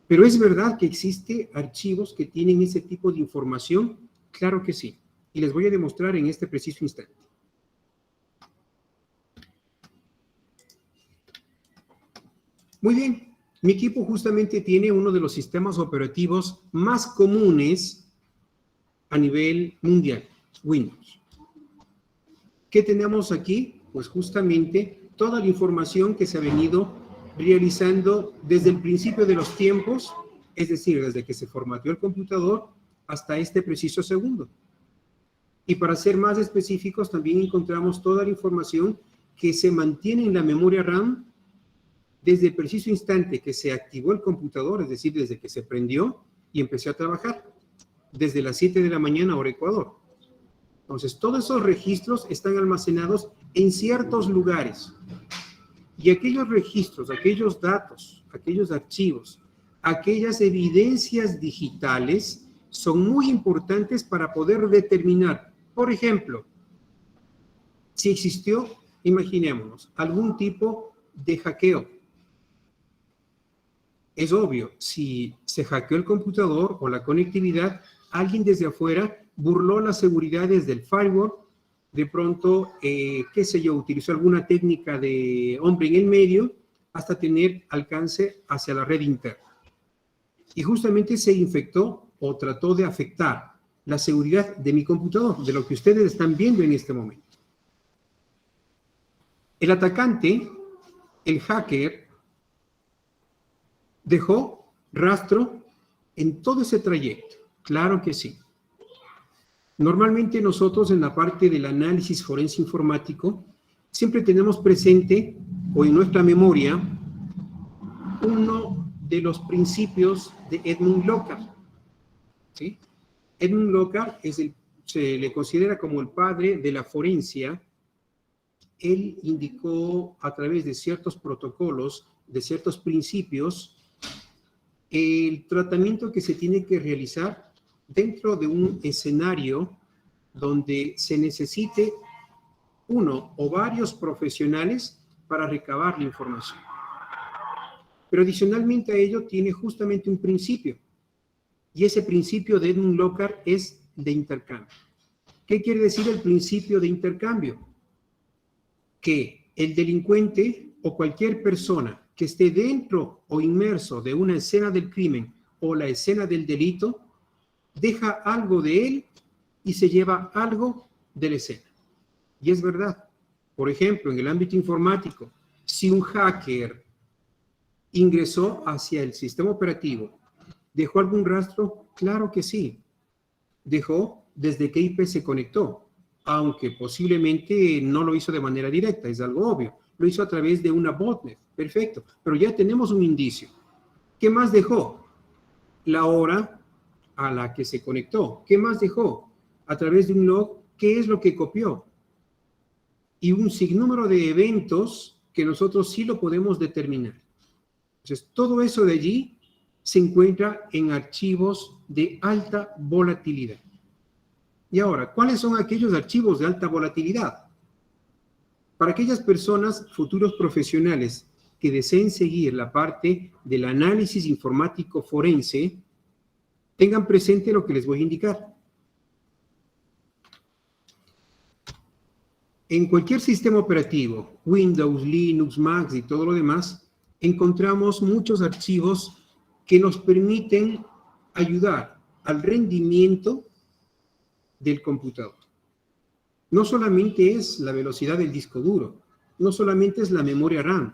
pero ¿es verdad que existen archivos que tienen ese tipo de información? Claro que sí, y les voy a demostrar en este preciso instante. Muy bien, mi equipo justamente tiene uno de los sistemas operativos más comunes a nivel mundial, Windows. ¿Qué tenemos aquí? Pues justamente toda la información que se ha venido realizando desde el principio de los tiempos, es decir, desde que se formateó el computador hasta este preciso segundo. Y para ser más específicos, también encontramos toda la información que se mantiene en la memoria RAM desde el preciso instante que se activó el computador, es decir, desde que se prendió y empezó a trabajar, desde las 7 de la mañana hora Ecuador. Entonces, todos esos registros están almacenados en ciertos lugares. Y aquellos registros, aquellos datos, aquellos archivos, aquellas evidencias digitales son muy importantes para poder determinar, por ejemplo, si existió, imaginémonos, algún tipo de hackeo. Es obvio, si se hackeó el computador o la conectividad, alguien desde afuera burló las seguridades del firewall, de pronto, qué sé yo, utilizó alguna técnica de hombre en el medio hasta tener alcance hacia la red interna. y justamente se infectó o trató de afectar la seguridad de mi computador, de lo que ustedes están viendo en este momento. El atacante, el hacker, dejó rastro en todo ese trayecto. Claro que sí. Normalmente nosotros en la parte del análisis forense informático siempre tenemos presente o en nuestra memoria uno de los principios de Edmund Lockhart. ¿Sí? Edmund Lockhart se le considera como el padre de la forencia. Él indicó a través de ciertos protocolos, de ciertos principios, el tratamiento que se tiene que realizar dentro de un escenario donde se necesite uno o varios profesionales para recabar la información. Pero adicionalmente a ello tiene justamente un principio, y ese principio de Edmund Lockhart es de intercambio. ¿Qué quiere decir el principio de intercambio? Que el delincuente o cualquier persona que esté dentro o inmerso de una escena del crimen o la escena del delito, deja algo de él y se lleva algo de la escena. Y es verdad. Por ejemplo, en el ámbito informático, si un hacker ingresó hacia el sistema operativo, ¿dejó algún rastro? Claro que sí. Dejó desde qué IP se conectó, aunque posiblemente no lo hizo de manera directa, es algo obvio. Lo hizo a través de una botnet. Perfecto. Pero ya tenemos un indicio. ¿Qué más dejó? La hora a la que se conectó. ¿Qué más dejó? A través de un log, ¿qué es lo que copió? Y un sinnúmero de eventos que nosotros sí lo podemos determinar. Entonces, todo eso de allí se encuentra en archivos de alta volatilidad. Y ahora, ¿cuáles son aquellos archivos de alta volatilidad? Para aquellas personas, futuros profesionales, que deseen seguir la parte del análisis informático forense, tengan presente lo que les voy a indicar. En cualquier sistema operativo, Windows, Linux, Mac y todo lo demás, encontramos muchos archivos que nos permiten ayudar al rendimiento del computador. No solamente es la velocidad del disco duro, no solamente es la memoria RAM.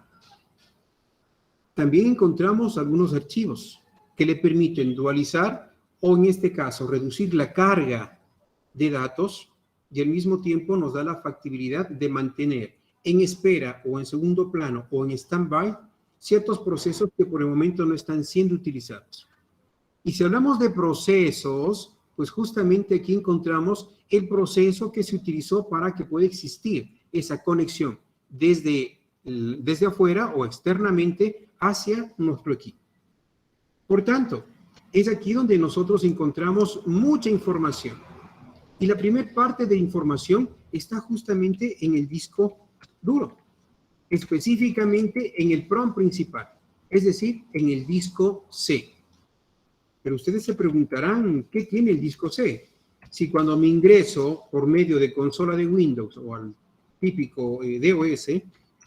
También encontramos algunos archivos que le permiten dualizar o, en este caso, reducir la carga de datos, y al mismo tiempo nos da la factibilidad de mantener en espera o en segundo plano o en stand-by ciertos procesos que por el momento no están siendo utilizados. Y si hablamos de procesos, pues justamente aquí encontramos el proceso que se utilizó para que pueda existir esa conexión desde afuera o externamente hacia nuestro equipo. Por tanto, es aquí donde nosotros encontramos mucha información. Y la primera parte de información está justamente en el disco duro, específicamente en el PROM principal, es decir, en el disco C. Pero ustedes se preguntarán, ¿qué tiene el disco C? Si cuando me ingreso por medio de consola de Windows o al típico DOS y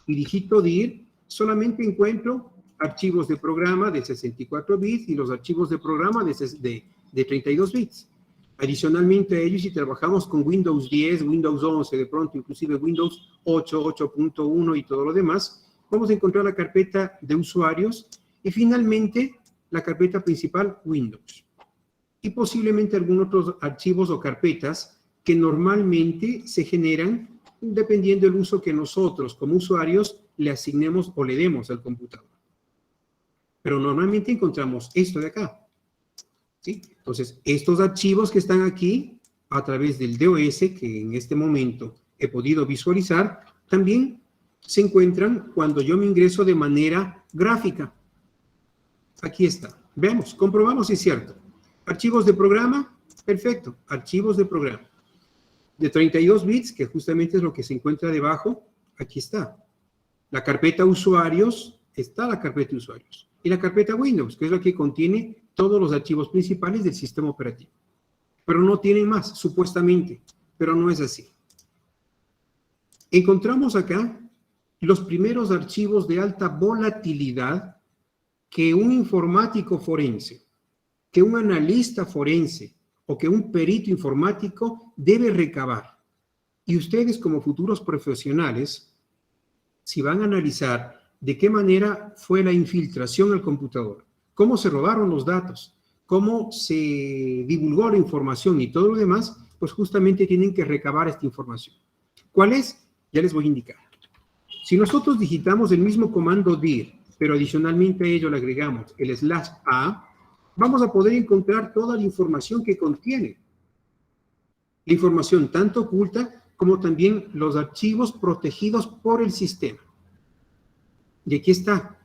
digito dir, solamente encuentro archivos de programa de 64 bits y los archivos de programa de 32 bits. Adicionalmente a ello, si trabajamos con Windows 10, Windows 11, de pronto inclusive Windows 8, 8.1 y todo lo demás, vamos a encontrar la carpeta de usuarios y finalmente la carpeta principal Windows. Y posiblemente algunos otros archivos o carpetas que normalmente se generan dependiendo del uso que nosotros como usuarios le asignemos o le demos al computador. Pero normalmente encontramos esto de acá. ¿Sí? Entonces, estos archivos que están aquí, a través del DOS, que en este momento he podido visualizar, también se encuentran cuando yo me ingreso de manera gráfica. Aquí está. Veamos, comprobamos si es cierto. Archivos de programa, perfecto. Archivos de programa. De 32 bits, que justamente es lo que se encuentra debajo, aquí está. La carpeta usuarios, está la carpeta usuarios. Y la carpeta Windows, que es la que contiene todos los archivos principales del sistema operativo. Pero no tienen más, supuestamente, pero no es así. Encontramos acá los primeros archivos de alta volatilidad que un informático forense que un analista forense o que un perito informático debe recabar. Y ustedes como futuros profesionales, si van a analizar de qué manera fue la infiltración al computador, cómo se robaron los datos, cómo se divulgó la información y todo lo demás, pues justamente tienen que recabar esta información. ¿Cuál es? Ya les voy a indicar. Si nosotros digitamos el mismo comando dir, pero adicionalmente a ello le agregamos el /a, vamos a poder encontrar toda la información que contiene. La información tanto oculta como también los archivos protegidos por el sistema. Y aquí está,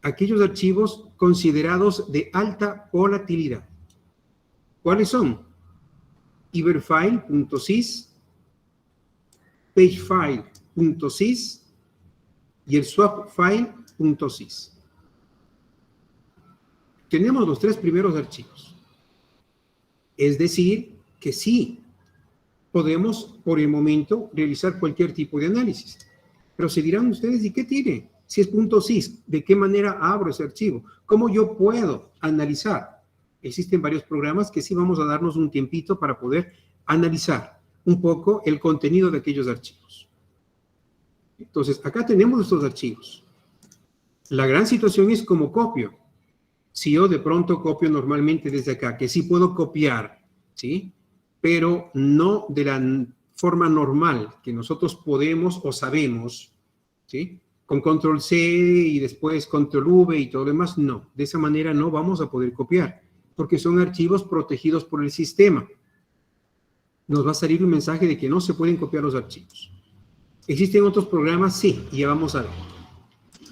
aquellos archivos considerados de alta volatilidad. ¿Cuáles son? Iberfile.sys, pagefile.sys y el swapfile.sys. Tenemos los tres primeros archivos. Es decir, que sí, podemos por el momento realizar cualquier tipo de análisis. Pero se dirán ustedes, ¿y qué tiene? Si es .sys, ¿de qué manera abro ese archivo? ¿Cómo yo puedo analizar? Existen varios programas que sí vamos a darnos un tiempito para poder analizar un poco el contenido de aquellos archivos. Entonces, acá tenemos estos archivos. La gran situación es cómo copio. Si yo de pronto copio normalmente desde acá, que sí puedo copiar, ¿sí? Pero no de la forma normal que nosotros podemos o sabemos, ¿sí? Con control C y después control V y todo lo demás, no. De esa manera no vamos a poder copiar, porque son archivos protegidos por el sistema. Nos va a salir un mensaje de que no se pueden copiar los archivos. ¿Existen otros programas? Sí, y ya vamos a ver.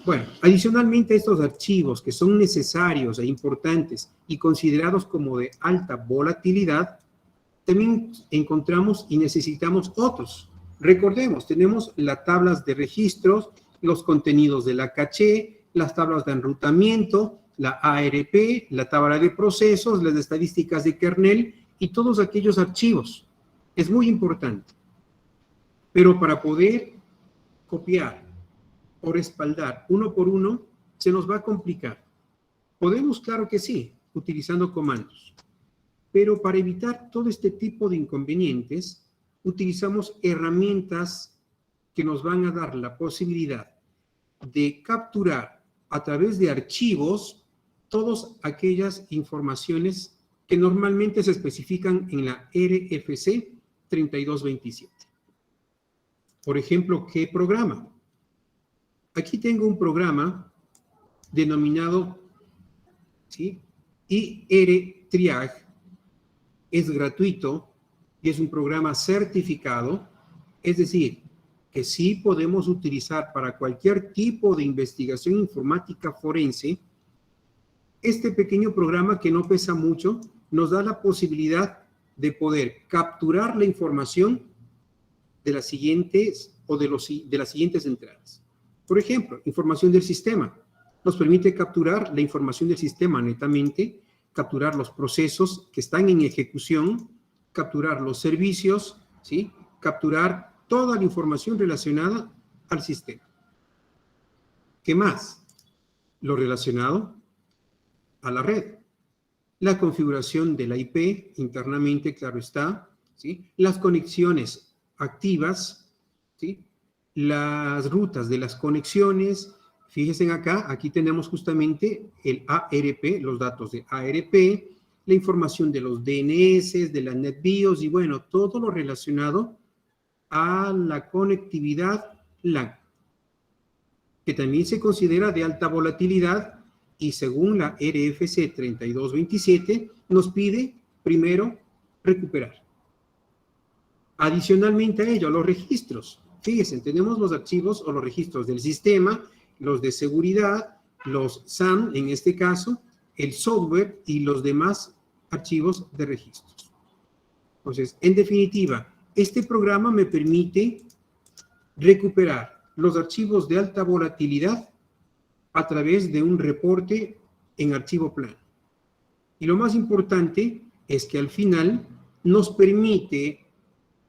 Bueno, adicionalmente a estos archivos que son necesarios e importantes y considerados como de alta volatilidad, también encontramos y necesitamos otros. Recordemos, tenemos las tablas de registros, los contenidos de la caché, las tablas de enrutamiento, la ARP, la tabla de procesos, las estadísticas de kernel y todos aquellos archivos. Es muy importante. Pero para poder copiar o respaldar uno por uno, se nos va a complicar. Podemos, claro que sí, utilizando comandos. Pero para evitar todo este tipo de inconvenientes, utilizamos herramientas que nos van a dar la posibilidad de capturar a través de archivos todas aquellas informaciones que normalmente se especifican en la RFC 3227. Por ejemplo, ¿qué programa? Aquí tengo un programa denominado, ¿sí?, IR-Triage. Es gratuito y es un programa certificado, es decir, que sí podemos utilizar para cualquier tipo de investigación informática forense. Este pequeño programa, que no pesa mucho, nos da la posibilidad de poder capturar la información de las siguientes de las siguientes entradas. Por ejemplo, información del sistema. Nos permite capturar la información del sistema netamente, capturar los procesos que están en ejecución, capturar los servicios, ¿sí?, capturar toda la información relacionada al sistema. ¿Qué más? Lo relacionado a la red. La configuración de la IP internamente, claro está, ¿sí?, las conexiones activas, ¿sí?, las rutas de las conexiones. Fíjense acá, aquí tenemos justamente el ARP, los datos de ARP, la información de los DNS, de la NetBIOS y bueno, todo lo relacionado a la conectividad LAN, que también se considera de alta volatilidad y según la RFC 3227 nos pide primero recuperar. Adicionalmente a ello, los registros. Fíjense, tenemos los archivos o los registros del sistema, los de seguridad, los SAM en este caso, el software y los demás archivos de registros. Entonces, en definitiva, este programa me permite recuperar los archivos de alta volatilidad a través de un reporte en archivo plano. Y lo más importante es que al final nos permite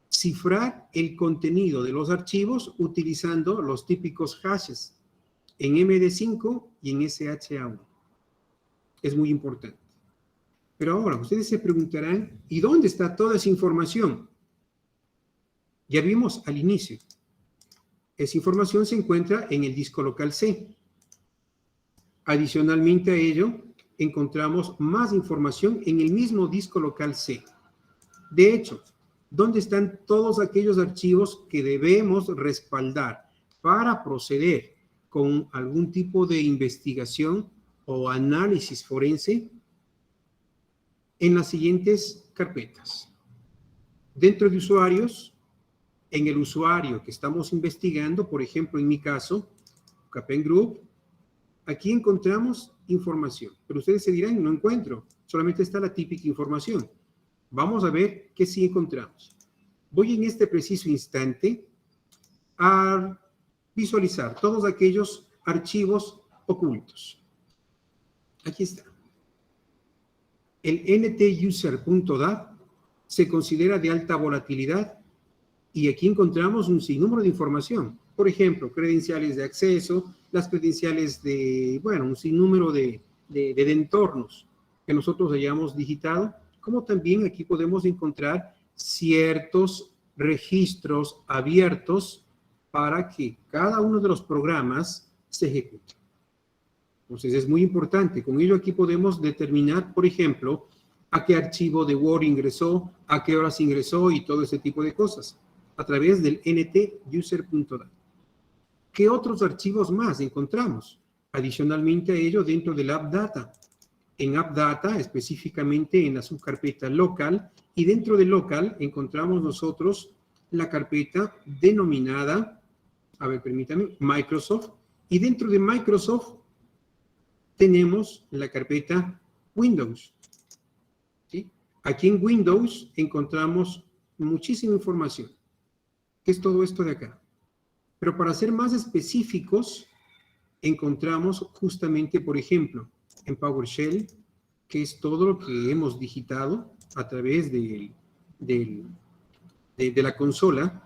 cifrar el contenido de los archivos utilizando los típicos hashes en MD5 y en SHA-1. Es muy importante. Pero ahora, ustedes se preguntarán, ¿y dónde está toda esa información? Ya vimos al inicio. Esa información se encuentra en el disco local C. Adicionalmente a ello, encontramos más información en el mismo disco local C. De hecho, ¿dónde están todos aquellos archivos que debemos respaldar para proceder con algún tipo de investigación o análisis forense? En las siguientes carpetas. Dentro de usuarios, en el usuario que estamos investigando, por ejemplo, en mi caso, Capen Group, aquí encontramos información. Pero ustedes se dirán, no encuentro, solamente está la típica información. Vamos a ver qué sí encontramos. Voy en este preciso instante a visualizar todos aquellos archivos ocultos. Aquí está. El ntuser.dat se considera de alta volatilidad y aquí encontramos un sinnúmero de información. Por ejemplo, credenciales de acceso, las credenciales de, bueno, un sinnúmero de entornos que nosotros hayamos digitado, como también aquí podemos encontrar ciertos registros abiertos para que cada uno de los programas se ejecute. Entonces es muy importante. Con ello aquí podemos determinar, por ejemplo, a qué archivo de Word ingresó, a qué horas ingresó y todo ese tipo de cosas a través del ntuser.dat. ¿Qué otros archivos más encontramos? Adicionalmente a ello, dentro del AppData. En AppData, específicamente en la subcarpeta local, y dentro de local encontramos nosotros la carpeta denominada, a ver, permítanme, Microsoft, y dentro de Microsoft tenemos la carpeta Windows. ¿Sí? Aquí en Windows encontramos muchísima información. ¿Qué es todo esto de acá? Pero para ser más específicos, encontramos justamente, por ejemplo, en PowerShell, que es todo lo que hemos digitado a través de la consola.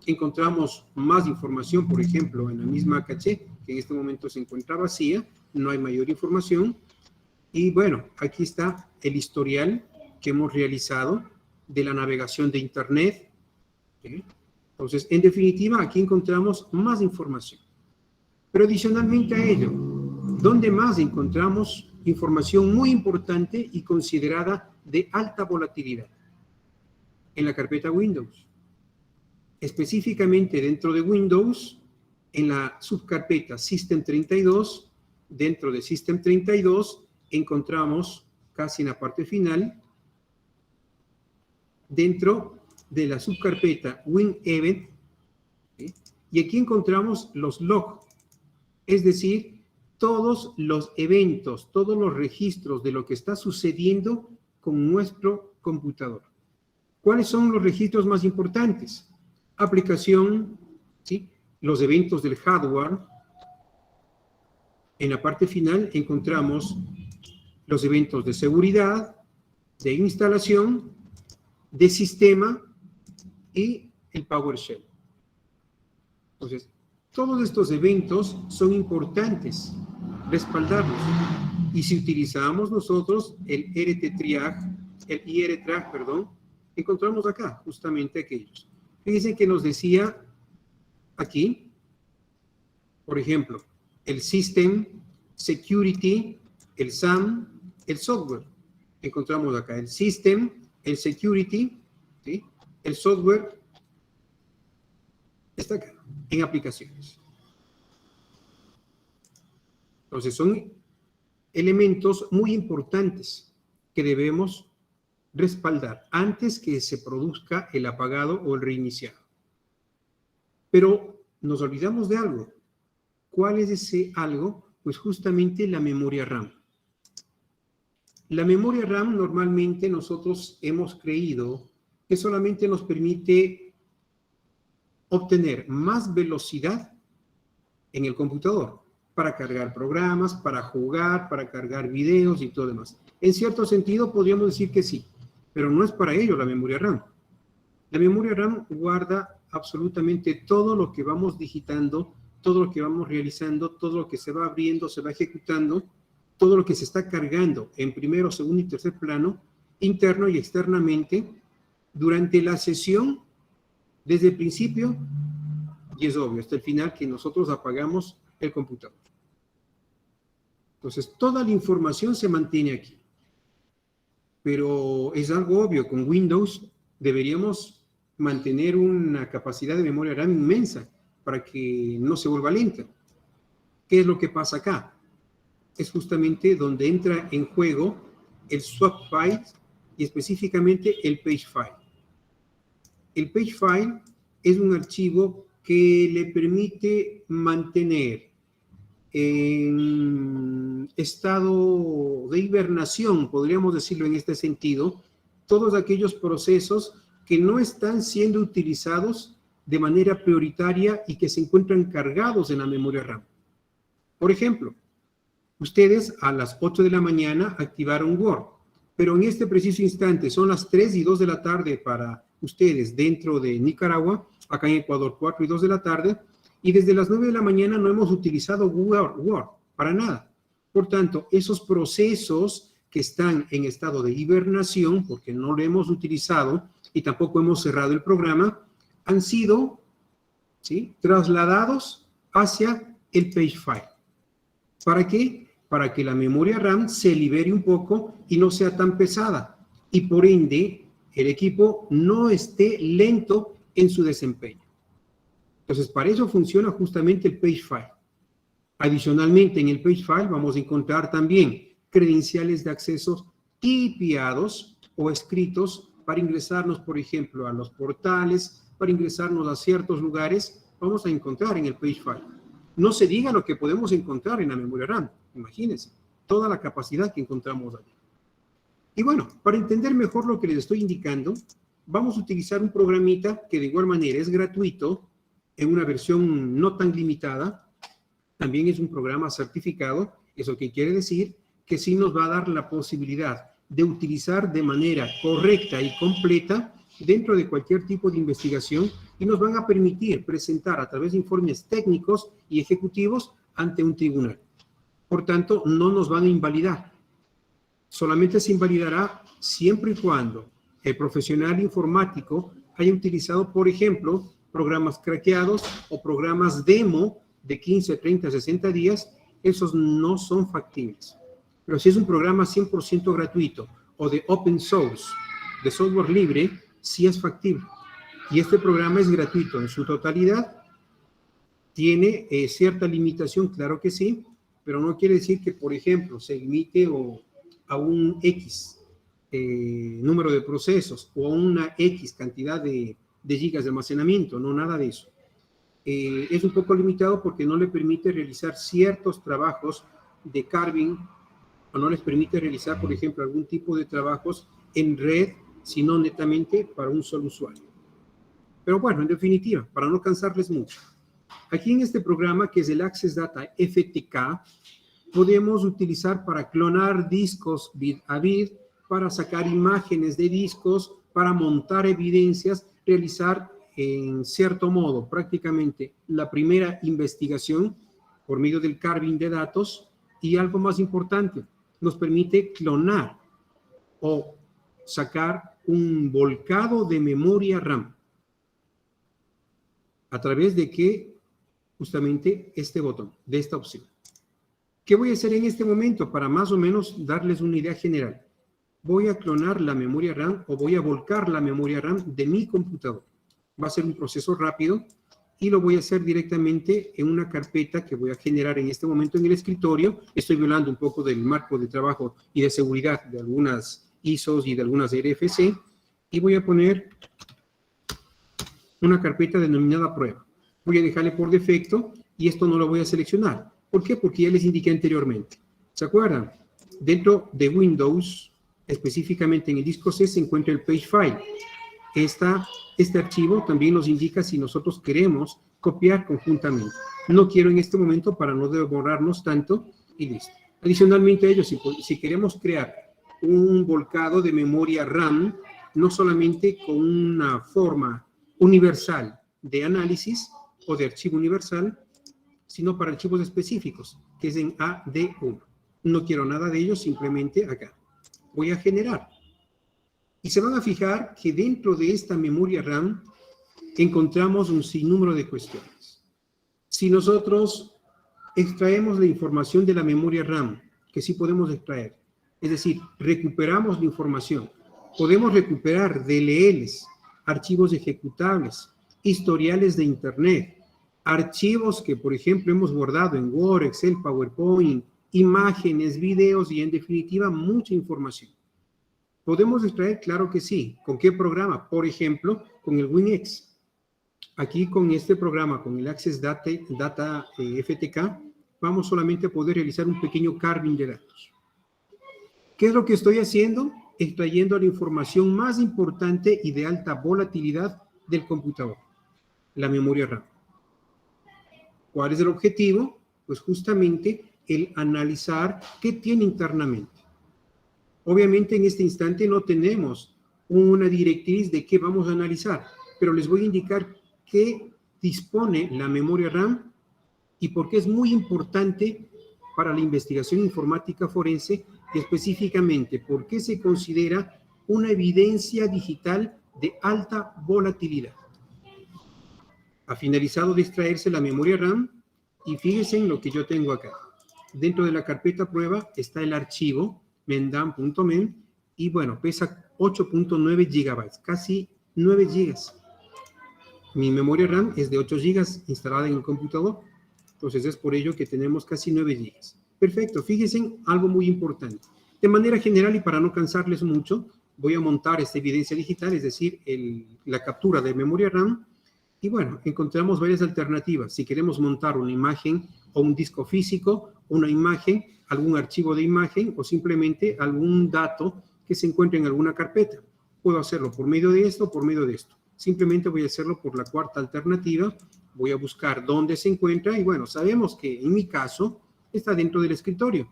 Encontramos más información, por ejemplo, en la misma caché, que en este momento se encuentra vacía, no hay mayor información. Y bueno, aquí está el historial que hemos realizado de la navegación de Internet. ¿Sí? Entonces, en definitiva, aquí encontramos más información. Pero adicionalmente a ello, ¿dónde más encontramos información muy importante y considerada de alta volatilidad? En la carpeta Windows. Específicamente dentro de Windows, en la subcarpeta System32, dentro de System32 encontramos casi en la parte final, dentro de la subcarpeta WinEvent, ¿sí? Y aquí encontramos los logs, es decir, todos los eventos, todos los registros de lo que está sucediendo con nuestro computador. ¿Cuáles son los registros más importantes? Aplicación, ¿sí? Los eventos del hardware. En la parte final encontramos los eventos de seguridad, de instalación, de sistema y el PowerShell. Entonces, todos estos eventos son importantes respaldarlos. Y si utilizamos nosotros el IRTRAG, perdón, encontramos acá justamente aquellos. Fíjense que nos decía aquí, por ejemplo, el System, Security, el SAM, el Software. Encontramos acá el System, el Security, ¿sí? El Software está acá, en aplicaciones. Entonces, son elementos muy importantes que debemos respaldar antes que se produzca el apagado o el reiniciado. Pero nos olvidamos de algo. ¿Cuál es ese algo? Pues justamente la memoria RAM. La memoria RAM normalmente nosotros hemos creído que solamente nos permite obtener más velocidad en el computador para cargar programas, para jugar, para cargar videos y todo demás. En cierto sentido podríamos decir que sí, pero no es para ello la memoria RAM. La memoria RAM guarda absolutamente todo lo que vamos digitando, todo lo que vamos realizando, todo lo que se va abriendo, se va ejecutando, todo lo que se está cargando en primero, segundo y tercer plano, interno y externamente, durante la sesión, desde el principio, y es obvio, hasta el final que nosotros apagamos el computador. Entonces, toda la información se mantiene aquí. Pero es algo obvio, con Windows deberíamos mantener una capacidad de memoria RAM inmensa para que no se vuelva lenta. ¿Qué es lo que pasa acá? Es justamente donde entra en juego el swap file y específicamente el page file. El page file es un archivo que le permite mantener en estado de hibernación, podríamos decirlo en este sentido, todos aquellos procesos que no están siendo utilizados de manera prioritaria y que se encuentran cargados en la memoria RAM. Por ejemplo, ustedes a las 8 de la mañana activaron Word, pero en este preciso instante son las 3 y 2 de la tarde para ustedes dentro de Nicaragua, acá en Ecuador 4 y 2 de la tarde, y desde las 9 de la mañana no hemos utilizado Word para nada. Por tanto, esos procesos que están en estado de hibernación, porque no lo hemos utilizado y tampoco hemos cerrado el programa, han sido, ¿sí?, trasladados hacia el page file. ¿Para qué? Para que la memoria RAM se libere un poco y no sea tan pesada. Y por ende, el equipo no esté lento en su desempeño. Entonces, para eso funciona justamente el page file. Adicionalmente, en el page file vamos a encontrar también credenciales de acceso tipiados o escritos para ingresarnos, por ejemplo, a los portales, para ingresarnos a ciertos lugares, vamos a encontrar en el page file. No se diga lo que podemos encontrar en la memoria RAM. Imagínense, toda la capacidad que encontramos allí. Y bueno, para entender mejor lo que les estoy indicando, vamos a utilizar un programita que de igual manera es gratuito, en una versión no tan limitada. También es un programa certificado, eso que quiere decir que sí nos va a dar la posibilidad de utilizar de manera correcta y completa dentro de cualquier tipo de investigación y nos van a permitir presentar a través de informes técnicos y ejecutivos ante un tribunal. Por tanto, no nos van a invalidar. Solamente se invalidará siempre y cuando el profesional informático haya utilizado, por ejemplo, programas craqueados o programas demo de 15, 30, 60 días, esos no son factibles. Pero si es un programa 100% gratuito o de open source, de software libre, sí es factible. Y este programa es gratuito en su totalidad. Tiene cierta limitación, claro que sí, pero no quiere decir que, por ejemplo, se limite a un X número de procesos o a una X cantidad de gigas de almacenamiento, no, nada de eso. Es un poco limitado porque no le permite realizar ciertos trabajos de carving o no les permite realizar, por ejemplo, algún tipo de trabajos en red, sino netamente para un solo usuario. Pero bueno, en definitiva, para no cansarles mucho, aquí en este programa, que es el Access Data FTK, podemos utilizar para clonar discos bit a bit, para sacar imágenes de discos, para montar evidencias, realizar en cierto modo prácticamente la primera investigación por medio del carving de datos y algo más importante, nos permite clonar o sacar un volcado de memoria RAM. ¿A través de qué? Justamente este botón, de esta opción. ¿Qué voy a hacer en este momento para más o menos darles una idea general? Voy a clonar la memoria RAM o voy a volcar la memoria RAM de mi computador. Va a ser un proceso rápido y lo voy a hacer directamente en una carpeta que voy a generar en este momento en el escritorio. Estoy violando un poco del marco de trabajo y de seguridad de algunas ISOs y de algunas RFC y voy a poner una carpeta denominada prueba. Voy a dejarle por defecto y esto no lo voy a seleccionar. ¿Por qué? Porque ya les indiqué anteriormente. ¿Se acuerdan? Dentro de Windows, específicamente en el disco C, se encuentra el page file. Este archivo también nos indica si nosotros queremos copiar conjuntamente. No quiero en este momento para no demorarnos tanto y listo. Adicionalmente a ello, si queremos crear un volcado de memoria RAM, no solamente con una forma universal de análisis o de archivo universal, sino para archivos específicos, que es en AD1. No quiero nada de ello, simplemente acá. Voy a generar. Y se van a fijar que dentro de esta memoria RAM encontramos un sinnúmero de cuestiones. Si nosotros extraemos la información de la memoria RAM, que sí podemos extraer, es decir, recuperamos la información, podemos recuperar DLLs, archivos ejecutables, historiales de Internet, archivos que, por ejemplo, hemos guardado en Word, Excel, PowerPoint, imágenes, videos y, en definitiva, mucha información. ¿Podemos extraer? Claro que sí. ¿Con qué programa? Por ejemplo, con el WinX. Aquí con este programa, con el Access Data FTK, vamos solamente a poder realizar un pequeño carving de datos. ¿Qué es lo que estoy haciendo? Extrayendo la información más importante y de alta volatilidad del computador, la memoria RAM. ¿Cuál es el objetivo? Pues justamente el analizar qué tiene internamente. Obviamente en este instante no tenemos una directriz de qué vamos a analizar, pero les voy a indicar qué dispone la memoria RAM y por qué es muy importante para la investigación informática forense, y específicamente por qué se considera una evidencia digital de alta volatilidad. Ha finalizado de extraerse la memoria RAM y fíjense en lo que yo tengo acá. Dentro de la carpeta prueba está el archivo mendam.men y bueno, pesa 8.9 gigabytes, casi 9 gigas. Mi memoria RAM es de 8 gigas instalada en el computador, entonces es por ello que tenemos casi 9 gigas. Perfecto, fíjense en algo muy importante. De manera general y para no cansarles mucho, voy a montar esta evidencia digital, es decir, la captura de memoria RAM. Y bueno, encontramos varias alternativas. Si queremos montar una imagen o un disco físico, una imagen, algún archivo de imagen o simplemente algún dato que se encuentre en alguna carpeta. Puedo hacerlo por medio de esto o por medio de esto. Simplemente voy a hacerlo por la cuarta alternativa. Voy a buscar dónde se encuentra y bueno, sabemos que en mi caso está dentro del escritorio.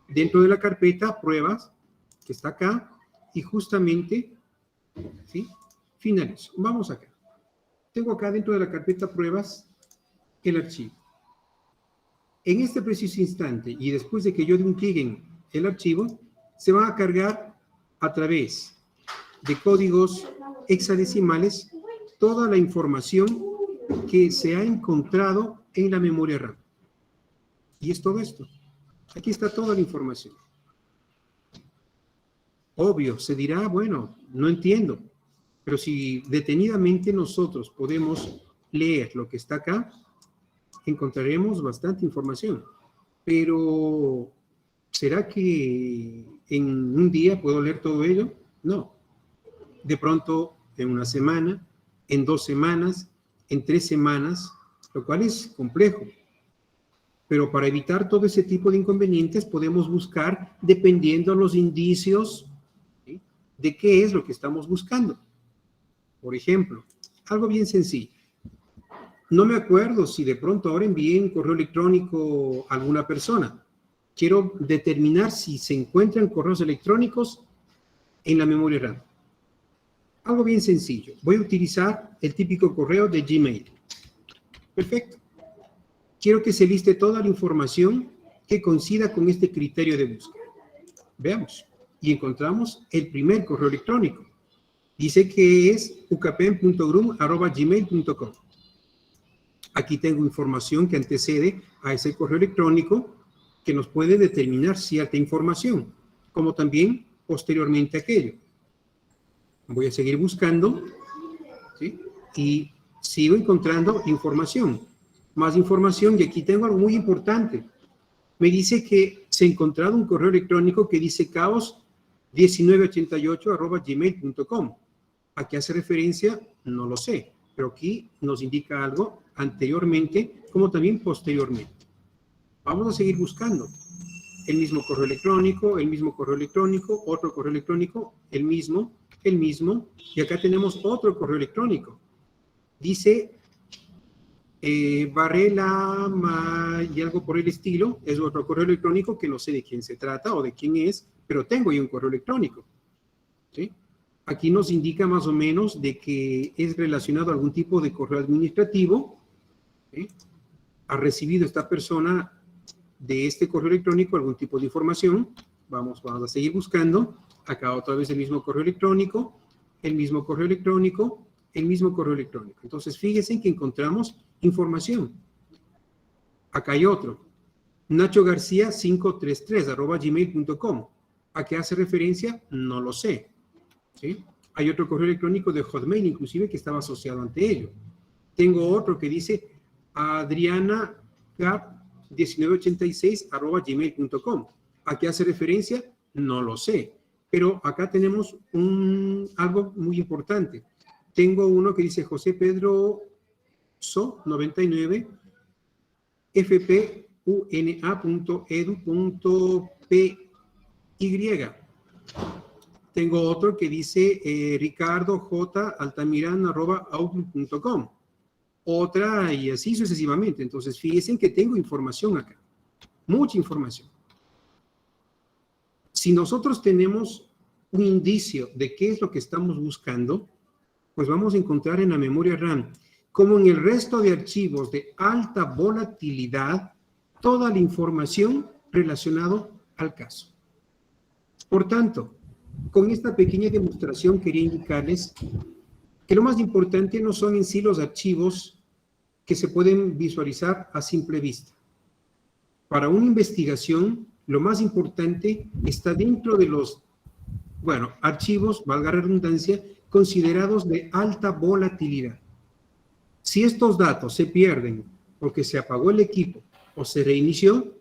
Dentro de la carpeta pruebas, que está acá, y justamente, ¿sí? Finalizo. Vamos acá. Tengo acá dentro de la carpeta pruebas el archivo. En este preciso instante y después de que yo dé un clic en el archivo, se va a cargar a través de códigos hexadecimales toda la información que se ha encontrado en la memoria RAM. Y es todo esto. Aquí está toda la información. Obvio, se dirá, bueno, no entiendo. Pero si detenidamente nosotros podemos leer lo que está acá, encontraremos bastante información. Pero, ¿será que en un día puedo leer todo ello? No. De pronto, en una semana, en 2 semanas, en 3 semanas, lo cual es complejo. Pero para evitar todo ese tipo de inconvenientes, podemos buscar dependiendo de los indicios, ¿sí?, de qué es lo que estamos buscando. Por ejemplo, algo bien sencillo. No me acuerdo si de pronto ahora envié un correo electrónico a alguna persona. Quiero determinar si se encuentran correos electrónicos en la memoria RAM. Algo bien sencillo. Voy a utilizar el típico correo de Gmail. Perfecto. Quiero que se liste toda la información que coincida con este criterio de búsqueda. Veamos. Y encontramos el primer correo electrónico. Dice que es ukpen.grum@gmail.com. Aquí tengo información que antecede a ese correo electrónico que nos puede determinar cierta información, como también posteriormente aquello. Voy a seguir buscando, ¿sí?, y sigo encontrando información. Más información, y aquí tengo algo muy importante. Me dice que se ha encontrado un correo electrónico que dice caos1988@gmail.com. ¿A qué hace referencia? No lo sé, pero aquí nos indica algo anteriormente como también posteriormente. Vamos a seguir buscando. El mismo correo electrónico, otro correo electrónico, el mismo, y acá tenemos otro correo electrónico. Dice Varela y algo por el estilo, es otro correo electrónico que no sé de quién se trata o de quién es, pero tengo ahí un correo electrónico, ¿sí? Aquí nos indica más o menos de que es relacionado a algún tipo de correo administrativo, ¿sí? Ha recibido esta persona de este correo electrónico algún tipo de información. Vamos a seguir buscando. Acá otra vez el mismo correo electrónico, el mismo correo electrónico, el mismo correo electrónico. Entonces, fíjense que encontramos información. Acá hay otro. nachogarcia533@gmail.com. ¿A qué hace referencia? No lo sé. ¿Sí? Hay otro correo electrónico de Hotmail, inclusive, que estaba asociado ante ello. Tengo otro que dice adrianagap1986@gmail.com. ¿A qué hace referencia? No lo sé. Pero acá tenemos algo muy importante. Tengo uno que dice José Pedro So 99 fpuna.edu.py. Tengo otro que dice Ricardo J. Altamirano@outlook.com. Otra y así sucesivamente. Entonces, fíjense que tengo información acá. Mucha información. Si nosotros tenemos un indicio de qué es lo que estamos buscando, pues vamos a encontrar en la memoria RAM, como en el resto de archivos de alta volatilidad, toda la información relacionada al caso. Por tanto, con esta pequeña demostración quería indicarles que lo más importante no son en sí los archivos que se pueden visualizar a simple vista. Para una investigación, lo más importante está dentro de los, archivos, valga la redundancia, considerados de alta volatilidad. Si estos datos se pierden porque se apagó el equipo o se reinició,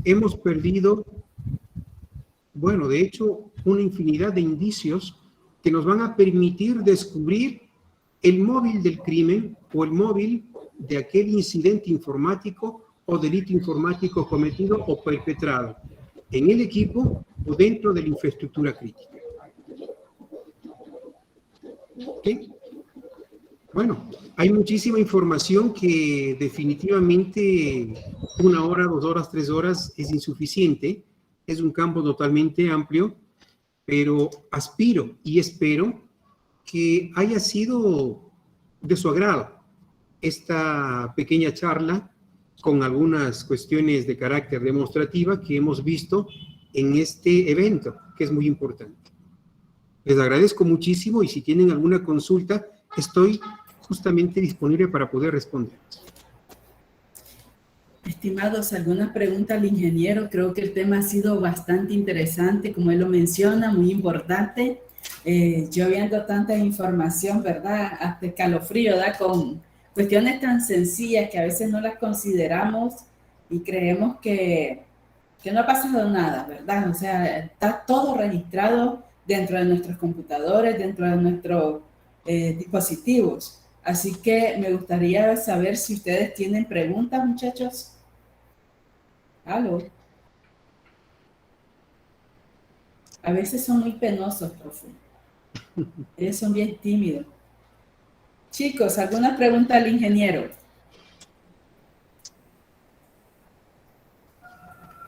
hemos perdido, de hecho, una infinidad de indicios que nos van a permitir descubrir el móvil del crimen o el móvil de aquel incidente informático o delito informático cometido o perpetrado en el equipo o dentro de la infraestructura crítica. ¿Okay? Bueno, hay muchísima información que definitivamente 1 hora, 2 horas, 3 horas es insuficiente. Es un campo totalmente amplio, pero aspiro y espero que haya sido de su agrado esta pequeña charla con algunas cuestiones de carácter demostrativa que hemos visto en este evento, que es muy importante. Les agradezco muchísimo y si tienen alguna consulta, estoy justamente disponible para poder responder. Estimados, alguna pregunta al ingeniero. Creo que el tema ha sido bastante interesante, como él lo menciona, muy importante. Yo viendo tanta información, ¿verdad? Hasta escalofrío, ¿verdad? Con cuestiones tan sencillas que a veces no las consideramos y creemos que no ha pasado nada, ¿verdad? O sea, está todo registrado dentro de nuestros computadores, dentro de nuestros dispositivos. Así que me gustaría saber si ustedes tienen preguntas, muchachos. ¿Aló? A veces son muy penosos, profe. Ellos son bien tímidos. Chicos, ¿alguna pregunta al ingeniero?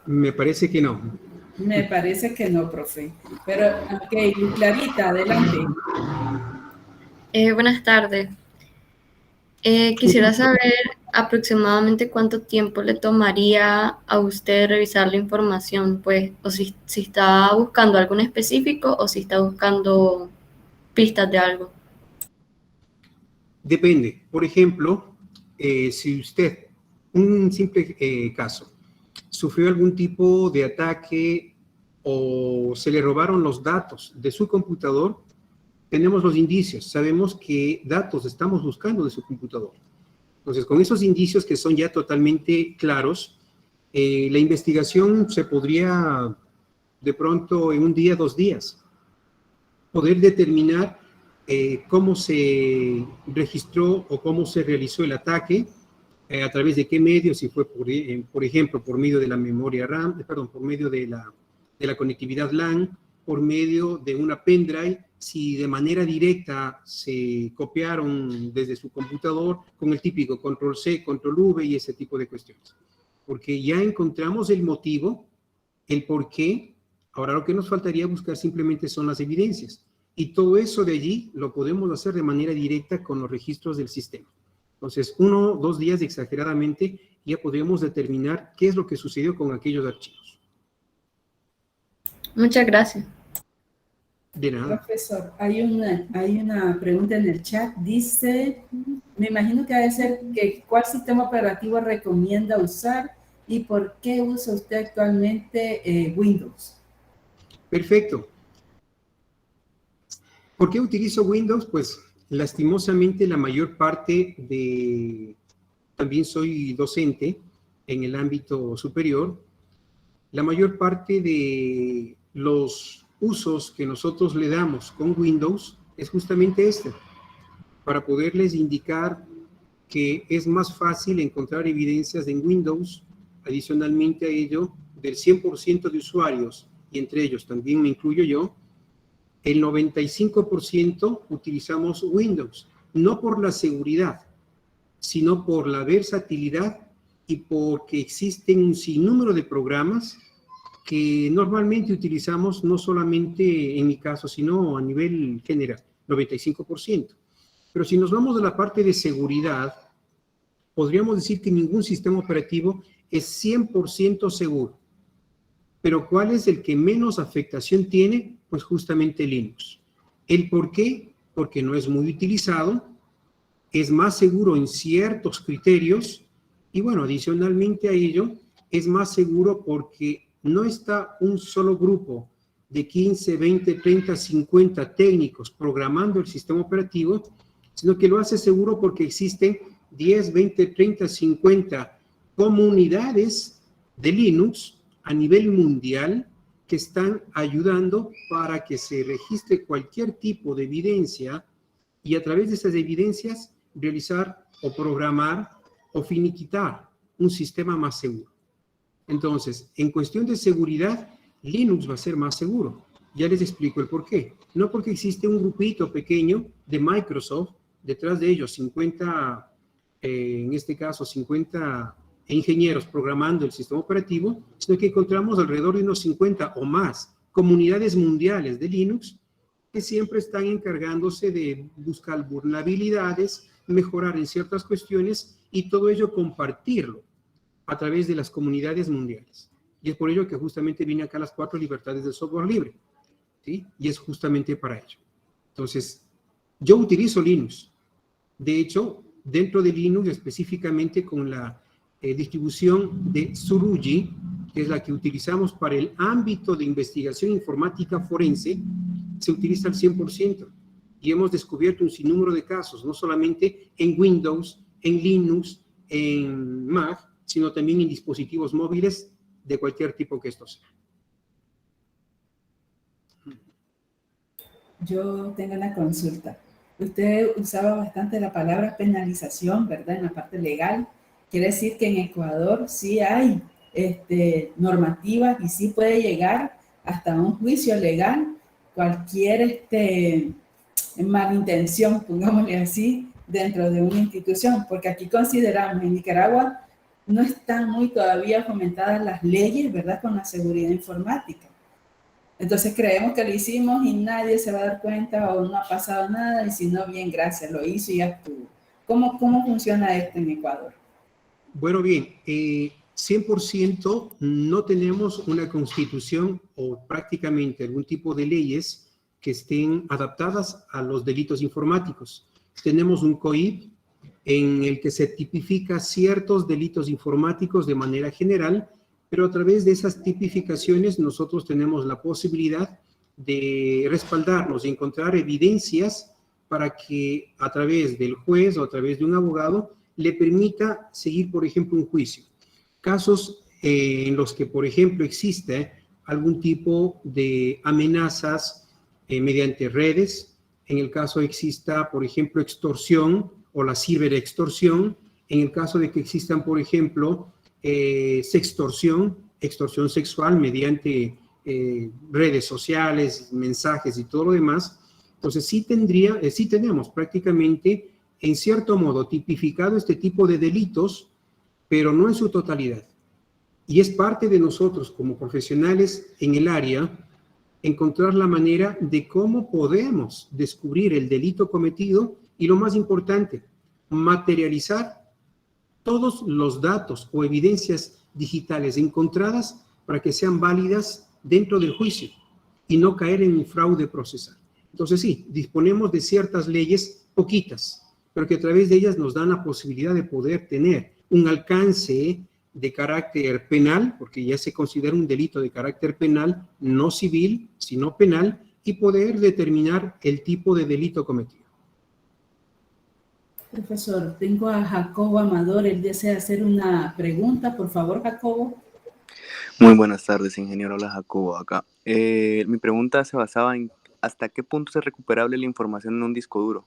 Me parece que no. Me parece que no, profe. Pero, ok, Clarita, adelante. Buenas tardes. Quisiera saber aproximadamente cuánto tiempo le tomaría a usted revisar la información, pues, o si está buscando algo en específico o si está buscando pistas de algo. Depende. Por ejemplo, si usted, un simple caso, sufrió algún tipo de ataque o se le robaron los datos de su computador, tenemos los indicios, sabemos qué datos estamos buscando de su computador. Entonces, con esos indicios que son ya totalmente claros, la investigación se podría, de pronto, en 1 día, 2 días, poder determinar cómo se registró o cómo se realizó el ataque, a través de qué medio, si fue, por ejemplo, por medio de la memoria RAM, por medio de la conectividad LAN, por medio de una pendrive, si de manera directa se copiaron desde su computador con el típico control C, control V y ese tipo de cuestiones. Porque ya encontramos el motivo, el por qué. Ahora lo que nos faltaría buscar simplemente son las evidencias. Y todo eso de allí lo podemos hacer de manera directa con los registros del sistema. Entonces, 1 o 2 días exageradamente ya podríamos determinar qué es lo que sucedió con aquellos archivos. Muchas gracias. De nada. Profesor, hay una pregunta en el chat. Dice, me imagino que debe ser que ¿cuál sistema operativo recomienda usar y por qué usa usted actualmente Windows? Perfecto. ¿Por qué utilizo Windows? Pues lastimosamente la mayor parte de... También soy docente en el ámbito superior. La mayor parte de los usos que nosotros le damos con Windows es justamente este, para poderles indicar que es más fácil encontrar evidencias en Windows, adicionalmente a ello, del 100% de usuarios, y entre ellos también me incluyo yo, el 95% utilizamos Windows, no por la seguridad, sino por la versatilidad y porque existen un sinnúmero de programas que normalmente utilizamos no solamente en mi caso, sino a nivel general, 95%. Pero si nos vamos a la parte de seguridad, podríamos decir que ningún sistema operativo es 100% seguro. Pero ¿cuál es el que menos afectación tiene? Pues justamente Linux. ¿El por qué? Porque no es muy utilizado, es más seguro en ciertos criterios y bueno, adicionalmente a ello, es más seguro porque no está un solo grupo de 15, 20, 30, 50 técnicos programando el sistema operativo, sino que lo hace seguro porque existen 10, 20, 30, 50 comunidades de Linux a nivel mundial que están ayudando para que se registre cualquier tipo de evidencia y a través de esas evidencias realizar o programar o finiquitar un sistema más seguro. Entonces, en cuestión de seguridad, Linux va a ser más seguro. Ya les explico el por qué. No porque existe un grupito pequeño de Microsoft, detrás de ellos 50, en este caso 50 ingenieros programando el sistema operativo, sino que encontramos alrededor de unos 50 o más comunidades mundiales de Linux que siempre están encargándose de buscar vulnerabilidades, mejorar en ciertas cuestiones y todo ello compartirlo a través de las comunidades mundiales. Y es por ello que justamente viene acá las 4 libertades del software libre, ¿sí? Y es justamente para ello. Entonces, yo utilizo Linux. De hecho, dentro de Linux, específicamente con la distribución de Tsurugi, que es la que utilizamos para el ámbito de investigación informática forense, se utiliza al 100%. Y hemos descubierto un sinnúmero de casos, no solamente en Windows, en Linux, en Mac, sino también en dispositivos móviles de cualquier tipo que estos sean. Yo tengo una consulta. Usted usaba bastante la palabra penalización, ¿verdad? En la parte legal. Quiere decir que en Ecuador sí hay normativas y sí puede llegar hasta un juicio legal cualquier malintención, pongámosle así, dentro de una institución, porque aquí consideramos en Nicaragua no están muy todavía fomentadas las leyes, ¿verdad?, con la seguridad informática. Entonces creemos que lo hicimos y nadie se va a dar cuenta o no ha pasado nada, y si no, bien, gracias, lo hizo y actuó. ¿Cómo funciona esto en Ecuador? Bueno, bien, 100% no tenemos una constitución o prácticamente algún tipo de leyes que estén adaptadas a los delitos informáticos. Tenemos un COIP en el que se tipifica ciertos delitos informáticos de manera general, pero a través de esas tipificaciones nosotros tenemos la posibilidad de respaldarnos y encontrar evidencias para que a través del juez o a través de un abogado le permita seguir, por ejemplo, un juicio. Casos en los que, por ejemplo, existe algún tipo de amenazas mediante redes, en el caso exista, por ejemplo, extorsión o la ciberextorsión, en el caso de que existan, por ejemplo, sextorsión, extorsión sexual mediante redes sociales, mensajes y todo lo demás. Entonces sí tenemos prácticamente, en cierto modo, tipificado este tipo de delitos, pero no en su totalidad. Y es parte de nosotros como profesionales en el área encontrar la manera de cómo podemos descubrir el delito cometido y, lo más importante, materializar todos los datos o evidencias digitales encontradas para que sean válidas dentro del juicio y no caer en un fraude procesal. Entonces sí, disponemos de ciertas leyes, poquitas, pero que a través de ellas nos dan la posibilidad de poder tener un alcance de carácter penal, porque ya se considera un delito de carácter penal, no civil, sino penal, y poder determinar el tipo de delito cometido. Profesor, tengo a Jacobo Amador, él desea hacer una pregunta, por favor, Jacobo. Muy buenas tardes, ingeniero. Hola, Jacobo, acá. Mi pregunta se basaba en ¿hasta qué punto es recuperable la información en un disco duro?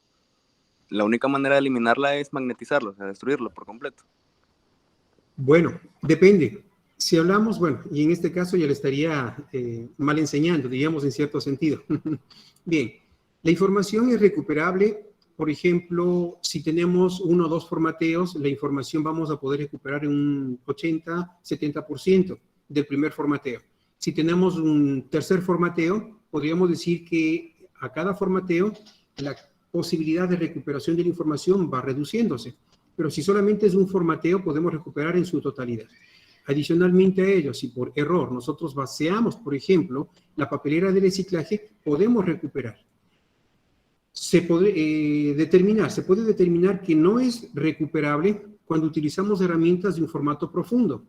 La única manera de eliminarla es magnetizarlo, o sea, destruirlo por completo. Bueno, depende. Si hablamos, bueno, y en este caso ya le estaría mal enseñando, digamos, en cierto sentido. Bien, la información es recuperable. Por ejemplo, si tenemos 1 o 2 formateos, la información vamos a poder recuperar en un 80, 70% del primer formateo. Si tenemos un tercer formateo, podríamos decir que a cada formateo la posibilidad de recuperación de la información va reduciéndose. Pero si solamente es un formateo, podemos recuperar en su totalidad. Adicionalmente a ello, si por error nosotros vaciamos, por ejemplo, la papelera de reciclaje, podemos recuperar. Se puede determinar que no es recuperable cuando utilizamos herramientas de un formato profundo.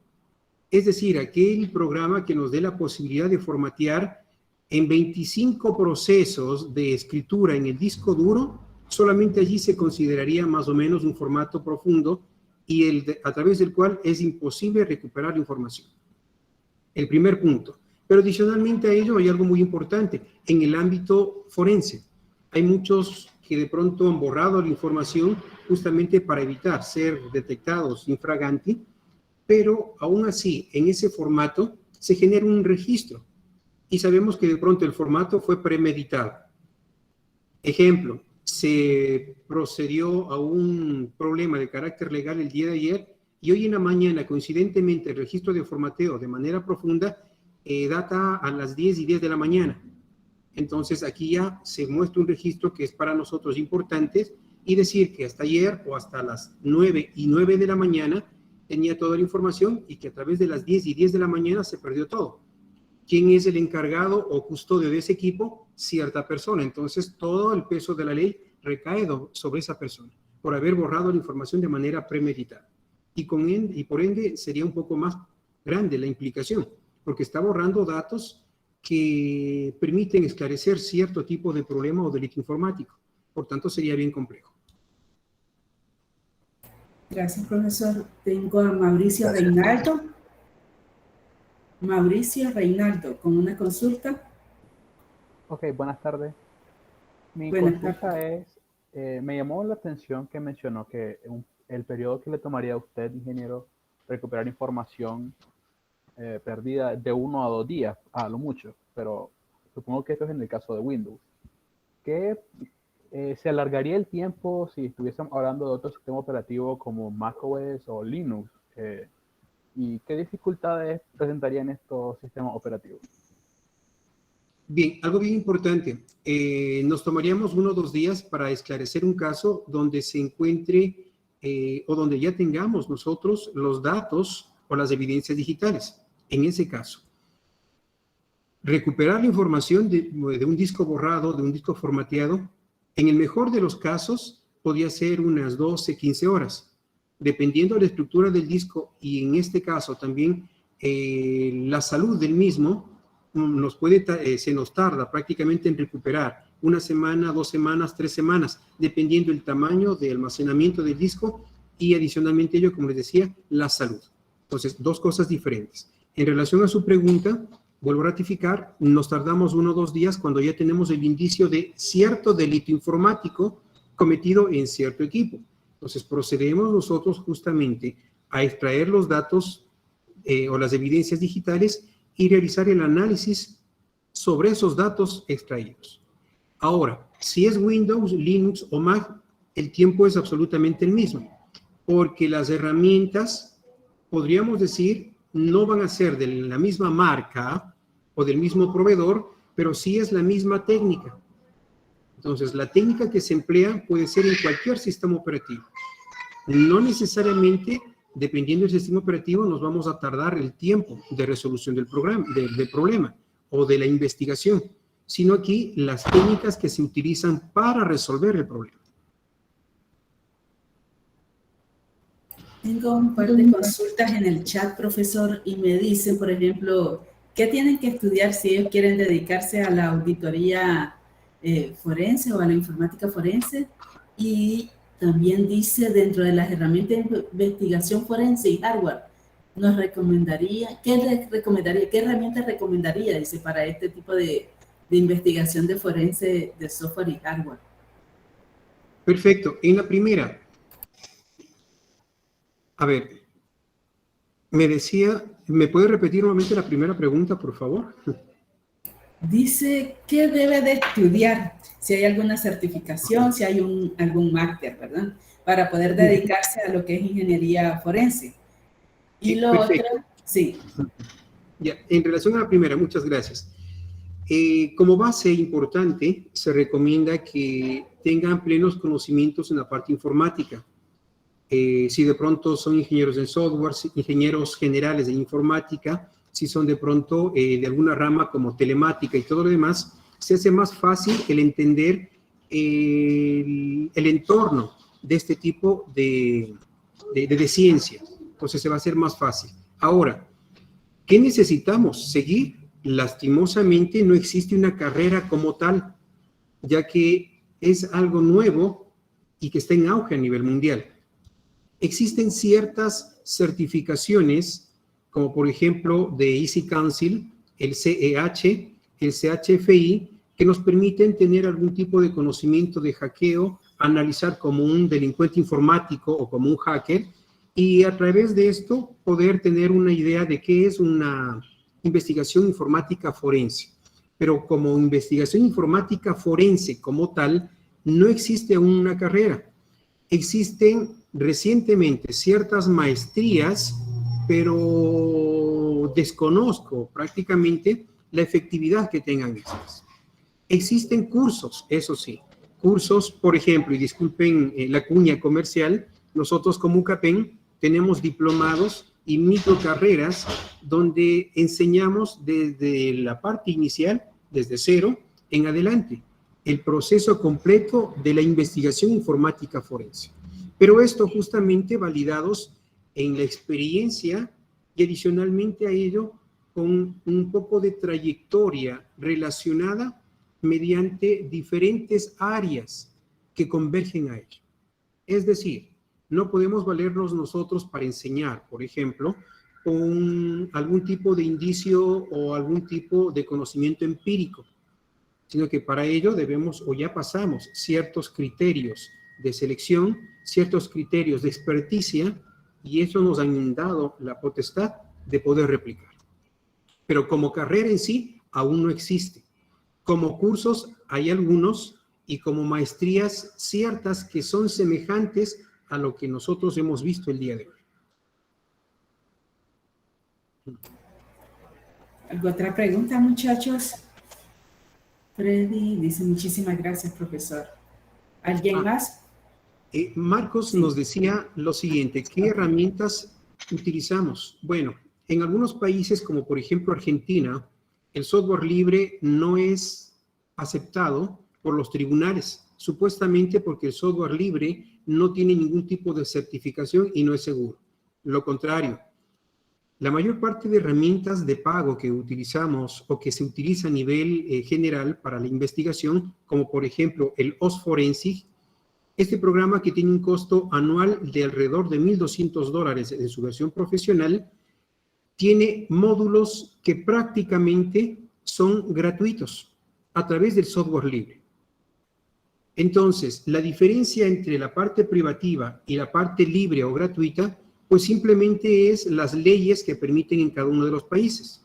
Es decir, aquel programa que nos dé la posibilidad de formatear en 25 procesos de escritura en el disco duro, solamente allí se consideraría más o menos un formato profundo y a través del cual es imposible recuperar la información. El primer punto. Pero adicionalmente a ello hay algo muy importante en el ámbito forense. Hay muchos que de pronto han borrado la información justamente para evitar ser detectados infraganti, pero aún así en ese formato se genera un registro y sabemos que de pronto el formato fue premeditado. Ejemplo, se procedió a un problema de carácter legal el día de ayer y hoy en la mañana, coincidentemente, el registro de formateo de manera profunda data a las 10:10 de la mañana. Entonces, aquí ya se muestra un registro que es para nosotros importante y decir que hasta ayer o hasta las 9:09 de la mañana tenía toda la información y que a través de las 10:10 de la mañana se perdió todo. ¿Quién es el encargado o custodio de ese equipo? Cierta persona. Entonces, todo el peso de la ley recae sobre esa persona por haber borrado la información de manera premeditada. Y por ende sería un poco más grande la implicación, porque está borrando datos que permiten esclarecer cierto tipo de problema o delito informático. Por tanto, sería bien complejo. Gracias, profesor. Tengo a Mauricio Reinaldo. Mauricio Reinaldo, con una consulta. Ok, buenas tardes. Mi Buenas consulta tardes. es, me llamó la atención que mencionó que el periodo que le tomaría a usted, ingeniero, recuperar información perdida de 1 a 2 días, a lo mucho, pero supongo que esto es en el caso de Windows. ¿Qué se alargaría el tiempo si estuviésemos hablando de otro sistema operativo como macOS o Linux? ¿Y qué dificultades presentarían estos sistemas operativos? Bien, algo bien importante. Nos tomaríamos 1 o 2 días para esclarecer un caso donde se encuentre o donde ya tengamos nosotros los datos o las evidencias digitales. En ese caso, recuperar la información de un disco borrado, de un disco formateado, en el mejor de los casos, podría ser unas 12, 15 horas, dependiendo de la estructura del disco y en este caso también la salud del mismo, se nos tarda prácticamente en recuperar 1 semana, 2 semanas, 3 semanas, dependiendo del tamaño de almacenamiento del disco y adicionalmente ello, como les decía, la salud. Entonces, 2 cosas diferentes. En relación a su pregunta, vuelvo a ratificar, nos tardamos 1 o 2 días cuando ya tenemos el indicio de cierto delito informático cometido en cierto equipo. Entonces, procedemos nosotros justamente a extraer los datos o las evidencias digitales y realizar el análisis sobre esos datos extraídos. Ahora, si es Windows, Linux o Mac, el tiempo es absolutamente el mismo, porque las herramientas, podríamos decir, no van a ser de la misma marca o del mismo proveedor, pero sí es la misma técnica. Entonces, la técnica que se emplea puede ser en cualquier sistema operativo. No necesariamente dependiendo del sistema operativo, nos vamos a tardar el tiempo de resolución del problema o de la investigación, sino aquí las técnicas que se utilizan para resolver el problema. Tengo un par de consultas en el chat, profesor, y me dicen, por ejemplo, ¿qué tienen que estudiar si ellos quieren dedicarse a la auditoría forense o a la informática forense? Y también dice, dentro de las herramientas de investigación forense y hardware, nos recomendaría, ¿qué herramientas recomendaría, dice, para este tipo de investigación de forense de software y hardware? Perfecto. En la primera, a ver, me decía, ¿me puede repetir nuevamente la primera pregunta, por favor? Dice, ¿qué debe de estudiar? Si hay alguna certificación, si hay algún máster, ¿verdad? Para poder dedicarse a lo que es ingeniería forense. Y lo Perfecto. otro, sí. Ya, en relación a la primera, muchas gracias. Como base importante, se recomienda que tengan plenos conocimientos en la parte informática. Si de pronto son ingenieros en software, ingenieros generales de informática, si son de pronto de alguna rama como telemática y todo lo demás, se hace más fácil el entender el entorno de este tipo de ciencia. Entonces se va a hacer más fácil. Ahora, ¿qué necesitamos? Seguir. Lastimosamente no existe una carrera como tal, ya que es algo nuevo y que está en auge a nivel mundial. Existen ciertas certificaciones, como por ejemplo de Easy Counsel, el CEH, el CHFI, que nos permiten tener algún tipo de conocimiento de hackeo, analizar como un delincuente informático o como un hacker, y a través de esto poder tener una idea de qué es una investigación informática forense. Pero como investigación informática forense como tal, no existe aún una carrera. Existen recientemente ciertas maestrías, pero desconozco prácticamente la efectividad que tengan estas. Existen cursos, eso sí, cursos, por ejemplo, y disculpen la cuña comercial, nosotros como UCAPEN tenemos diplomados y microcarreras donde enseñamos desde la parte inicial, desde cero en adelante, el proceso completo de la investigación informática forense. Pero esto justamente validados en la experiencia y adicionalmente a ello con un poco de trayectoria relacionada mediante diferentes áreas que convergen a ello. Es decir, no podemos valernos nosotros para enseñar, por ejemplo, con algún tipo de indicio o algún tipo de conocimiento empírico, sino que para ello debemos o ya pasamos ciertos criterios de selección, ciertos criterios de experticia, y eso nos han dado la potestad de poder replicar. Pero como carrera en sí, aún no existe. Como cursos hay algunos y como maestrías ciertas que son semejantes a lo que nosotros hemos visto el día de hoy. ¿Otra pregunta, muchachos? Freddy dice, muchísimas gracias, profesor. ¿Alguien más? Marcos nos decía lo siguiente, ¿qué herramientas utilizamos? Bueno, en algunos países, como por ejemplo Argentina, el software libre no es aceptado por los tribunales, supuestamente porque el software libre no tiene ningún tipo de certificación y no es seguro. Lo contrario, la mayor parte de herramientas de pago que utilizamos o que se utiliza a nivel general para la investigación, como por ejemplo el OS Forensic, este programa que tiene un costo anual de alrededor de $1,200 en su versión profesional, tiene módulos que prácticamente son gratuitos a través del software libre. Entonces, la diferencia entre la parte privativa y la parte libre o gratuita, pues simplemente es las leyes que permiten en cada uno de los países.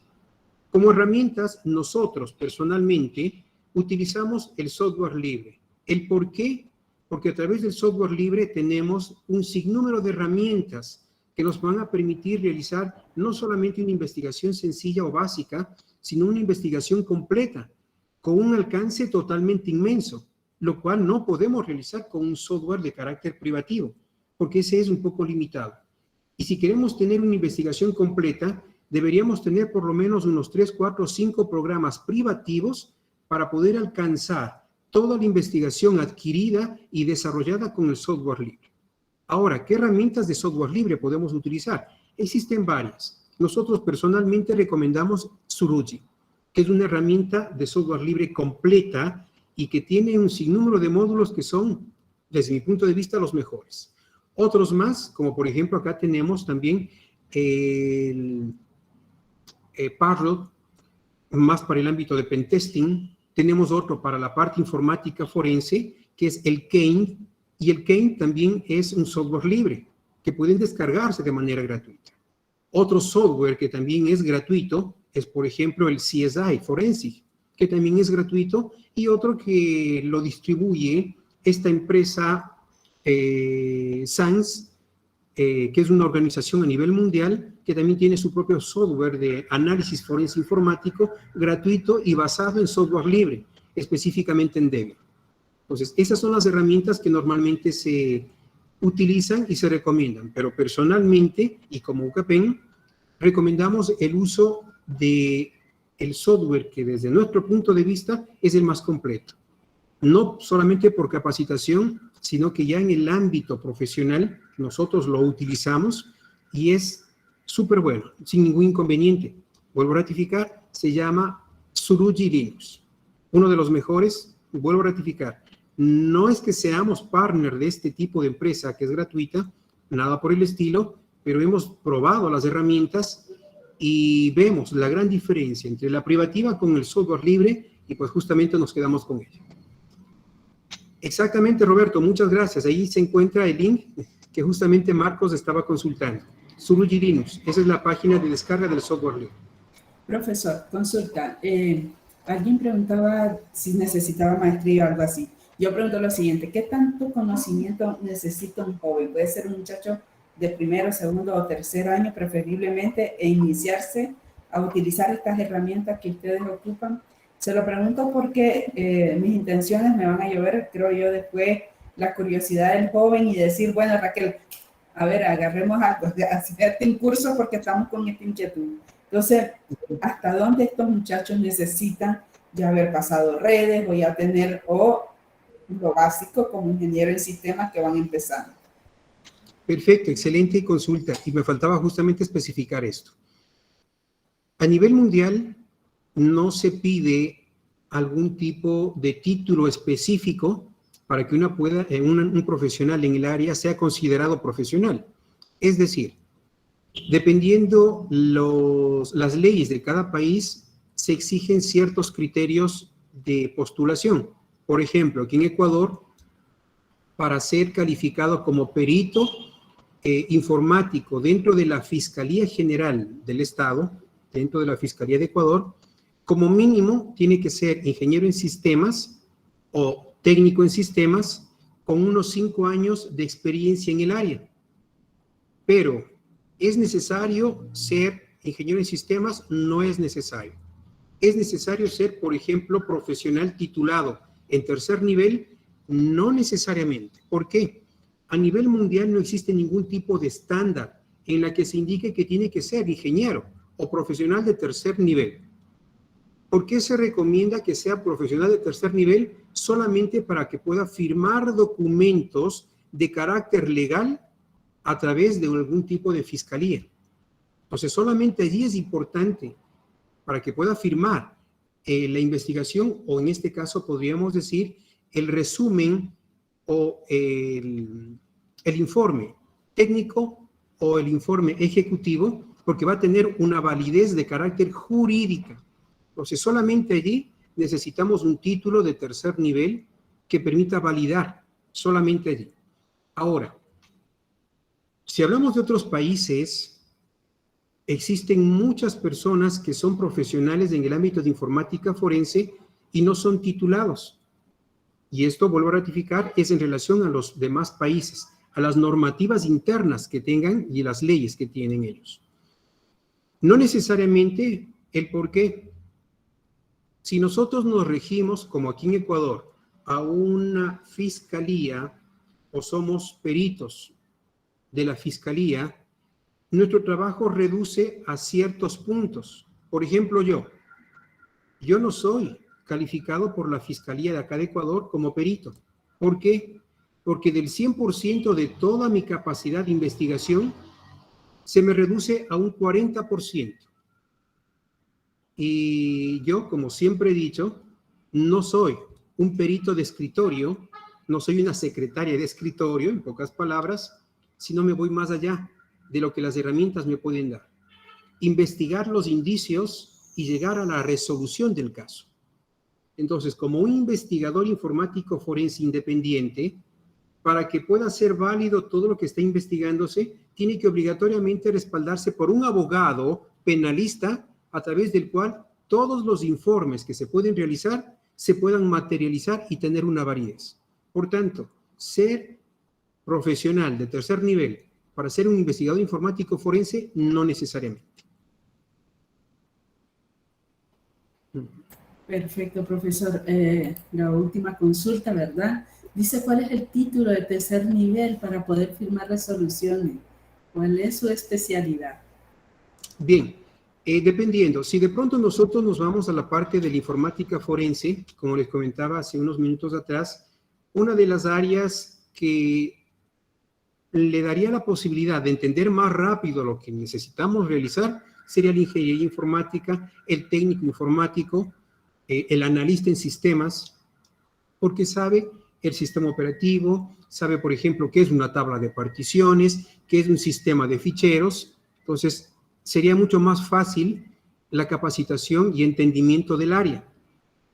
Como herramientas, nosotros personalmente utilizamos el software libre. ¿El por qué? Porque a través del software libre tenemos un sinnúmero de herramientas que nos van a permitir realizar no solamente una investigación sencilla o básica, sino una investigación completa, con un alcance totalmente inmenso, lo cual no podemos realizar con un software de carácter privativo, porque ese es un poco limitado. Y si queremos tener una investigación completa, deberíamos tener por lo menos unos 3, 4, 5 programas privativos para poder alcanzar toda la investigación adquirida y desarrollada con el software libre. Ahora, ¿qué herramientas de software libre podemos utilizar? Existen varias. Nosotros personalmente recomendamos Suruji, que es una herramienta de software libre completa y que tiene un sinnúmero de módulos que son, desde mi punto de vista, los mejores. Otros más, como por ejemplo acá tenemos también el Parrot, más para el ámbito de pentesting. Tenemos otro para la parte informática forense, que es el Kane, y el Kane también es un software libre, que pueden descargarse de manera gratuita. Otro software que también es gratuito es, por ejemplo, el CSI Forensic, que también es gratuito, y otro que lo distribuye esta empresa SANS, que es una organización a nivel mundial, que también tiene su propio software de análisis forense informático gratuito y basado en software libre, específicamente en Debian. Entonces, esas son las herramientas que normalmente se utilizan y se recomiendan, pero personalmente, y como UCAPEN, recomendamos el uso del software que desde nuestro punto de vista es el más completo. No solamente por capacitación, sino que ya en el ámbito profesional nosotros lo utilizamos y es súper bueno, sin ningún inconveniente. Vuelvo a ratificar, se llama Suruji Linux. Uno de los mejores, vuelvo a ratificar. No es que seamos partner de este tipo de empresa que es gratuita, nada por el estilo, pero hemos probado las herramientas y vemos la gran diferencia entre la privativa con el software libre y pues justamente nos quedamos con ella. Exactamente, Roberto, muchas gracias. Ahí se encuentra el link que justamente Marcos estaba consultando. Suruji Linux, esa es la página de descarga del software libre. Profesor, consulta. Alguien preguntaba si necesitaba maestría o algo así. Yo pregunto lo siguiente, ¿qué tanto conocimiento necesita un joven? Puede ser un muchacho de primero, segundo o tercer año, preferiblemente, e iniciarse a utilizar estas herramientas que ustedes ocupan. Se lo pregunto porque mis intenciones me van a llevar, creo yo, después la curiosidad del joven y decir, bueno, Raquel, a ver, agarremos algo, hacerte un curso porque estamos con esta inquietud. Entonces, ¿hasta dónde estos muchachos necesitan ya haber pasado redes o ya tener lo básico como ingeniero en sistemas que van empezando? Perfecto, excelente consulta. Y me faltaba justamente especificar esto. A nivel mundial, no se pide algún tipo de título específico para que un profesional en el área sea considerado profesional. Es decir, dependiendo las leyes de cada país, se exigen ciertos criterios de postulación. Por ejemplo, aquí en Ecuador, para ser calificado como perito informático dentro de la Fiscalía General del Estado, dentro de la Fiscalía de Ecuador, como mínimo tiene que ser ingeniero en sistemas o técnico en sistemas con unos 5 años de experiencia en el área. Pero, ¿es necesario ser ingeniero en sistemas? No es necesario. Es necesario ser, por ejemplo, profesional titulado en tercer nivel, no necesariamente. ¿Por qué? A nivel mundial no existe ningún tipo de estándar en la que se indique que tiene que ser ingeniero o profesional de tercer nivel. ¿Por qué se recomienda que sea profesional de tercer nivel? Solamente para que pueda firmar documentos de carácter legal a través de algún tipo de fiscalía. Entonces, solamente allí es importante para que pueda firmar la investigación, o en este caso podríamos decir el resumen o el informe técnico o el informe ejecutivo, porque va a tener una validez de carácter jurídica. Entonces, solamente allí necesitamos un título de tercer nivel que permita validar, solamente allí. Ahora, si hablamos de otros países, existen muchas personas que son profesionales en el ámbito de informática forense y no son titulados. Y esto, vuelvo a ratificar, es en relación a los demás países, a las normativas internas que tengan y las leyes que tienen ellos. No necesariamente el por qué. Si nosotros nos regimos, como aquí en Ecuador, a una fiscalía o somos peritos de la fiscalía, nuestro trabajo reduce a ciertos puntos. Por ejemplo, yo no soy calificado por la Fiscalía de acá de Ecuador como perito. ¿Por qué? Porque del 100% de toda mi capacidad de investigación se me reduce a un 40%. Y yo, como siempre he dicho, no soy un perito de escritorio, no soy una secretaria de escritorio, en pocas palabras, sino me voy más allá de lo que las herramientas me pueden dar. Investigar los indicios y llegar a la resolución del caso. Entonces, como un investigador informático forense independiente, para que pueda ser válido todo lo que está investigándose, tiene que obligatoriamente respaldarse por un abogado penalista a través del cual todos los informes que se pueden realizar se puedan materializar y tener una validez. Por tanto, ser profesional de tercer nivel para ser un investigador informático forense, no necesariamente. Perfecto, profesor. La última consulta, ¿verdad? Dice, ¿cuál es el título de tercer nivel para poder firmar resoluciones? ¿Cuál es su especialidad? Bien, dependiendo. Si de pronto nosotros nos vamos a la parte de la informática forense, como les comentaba hace unos minutos atrás, una de las áreas que le daría la posibilidad de entender más rápido lo que necesitamos realizar sería la ingeniería informática, el técnico informático, el analista en sistemas, porque sabe el sistema operativo, sabe, por ejemplo, qué es una tabla de particiones, qué es un sistema de ficheros. Entonces, sería mucho más fácil la capacitación y entendimiento del área,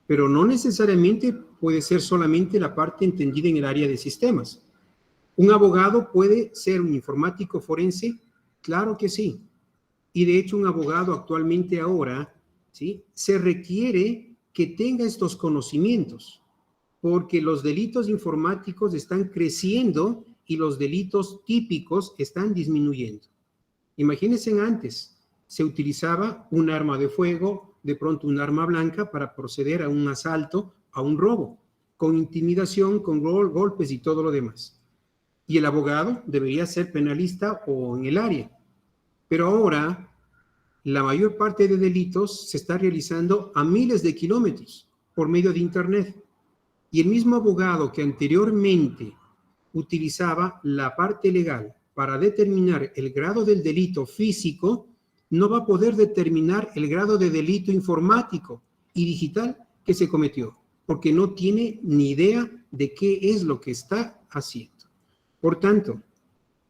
pero no necesariamente puede ser solamente la parte entendida en el área de sistemas. ¿Un abogado puede ser un informático forense? Claro que sí. Y de hecho, un abogado actualmente ahora, ¿sí?, se requiere que tenga estos conocimientos, porque los delitos informáticos están creciendo y los delitos típicos están disminuyendo. Imagínense, antes se utilizaba un arma de fuego, de pronto un arma blanca, para proceder a un asalto, a un robo, con intimidación, con golpes y todo lo demás. Y el abogado debería ser penalista o en el área. Pero ahora, la mayor parte de delitos se está realizando a miles de kilómetros por medio de Internet. Y el mismo abogado que anteriormente utilizaba la parte legal para determinar el grado del delito físico, no va a poder determinar el grado de delito informático y digital que se cometió, porque no tiene ni idea de qué es lo que está haciendo. Por tanto,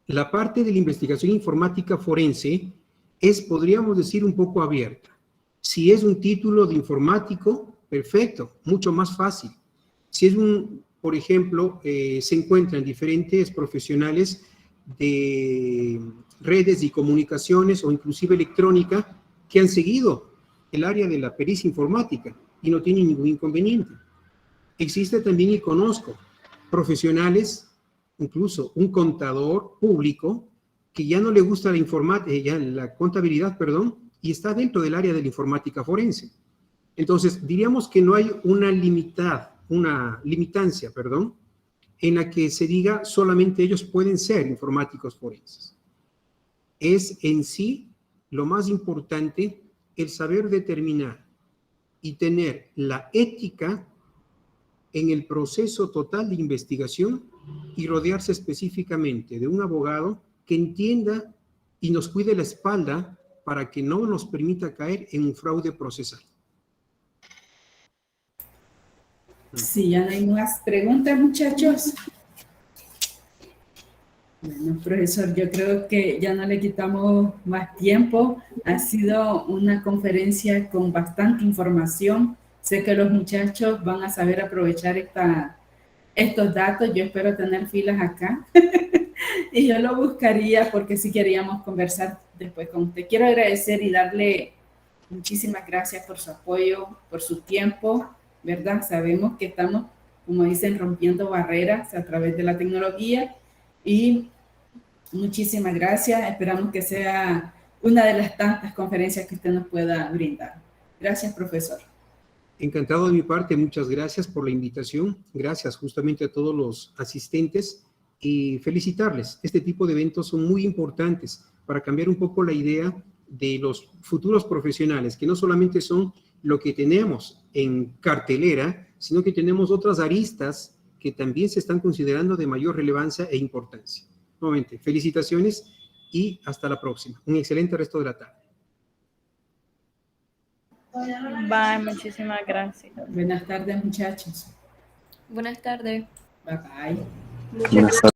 la parte de la investigación informática forense es, podríamos decir, un poco abierta. Si es un título de informático, perfecto, mucho más fácil. Si es por ejemplo, se encuentran diferentes profesionales de redes y comunicaciones o inclusive electrónica que han seguido el área de la pericia informática y no tienen ningún inconveniente. Existe también, y conozco, profesionales, incluso un contador público, que ya no le gusta la contabilidad, y está dentro del área de la informática forense. Entonces, diríamos que no hay una limitancia, en la que se diga solamente ellos pueden ser informáticos forenses. Es en sí lo más importante el saber determinar y tener la ética en el proceso total de investigación y rodearse específicamente de un abogado que entienda y nos cuide la espalda para que no nos permita caer en un fraude procesal. Sí, ya no hay más preguntas, muchachos. Bueno, profesor, yo creo que ya no le quitamos más tiempo. Ha sido una conferencia con bastante información. Sé que los muchachos van a saber aprovechar estos datos. Yo espero tener filas acá. Y yo lo buscaría porque sí queríamos conversar después con usted. Quiero agradecer y darle muchísimas gracias por su apoyo, por su tiempo, ¿verdad? Sabemos que estamos, como dicen, rompiendo barreras a través de la tecnología y muchísimas gracias. Esperamos que sea una de las tantas conferencias que usted nos pueda brindar. Gracias, profesor. Encantado de mi parte, muchas gracias por la invitación. Gracias justamente a todos los asistentes y felicitarles. Este tipo de eventos son muy importantes para cambiar un poco la idea de los futuros profesionales, que no solamente son lo que tenemos en cartelera, sino que tenemos otras aristas que también se están considerando de mayor relevancia e importancia. Nuevamente, felicitaciones y hasta la próxima. Un excelente resto de la tarde. Bye, muchísimas gracias. Buenas tardes, muchachos. Buenas tardes. Bye bye. Buenas tardes.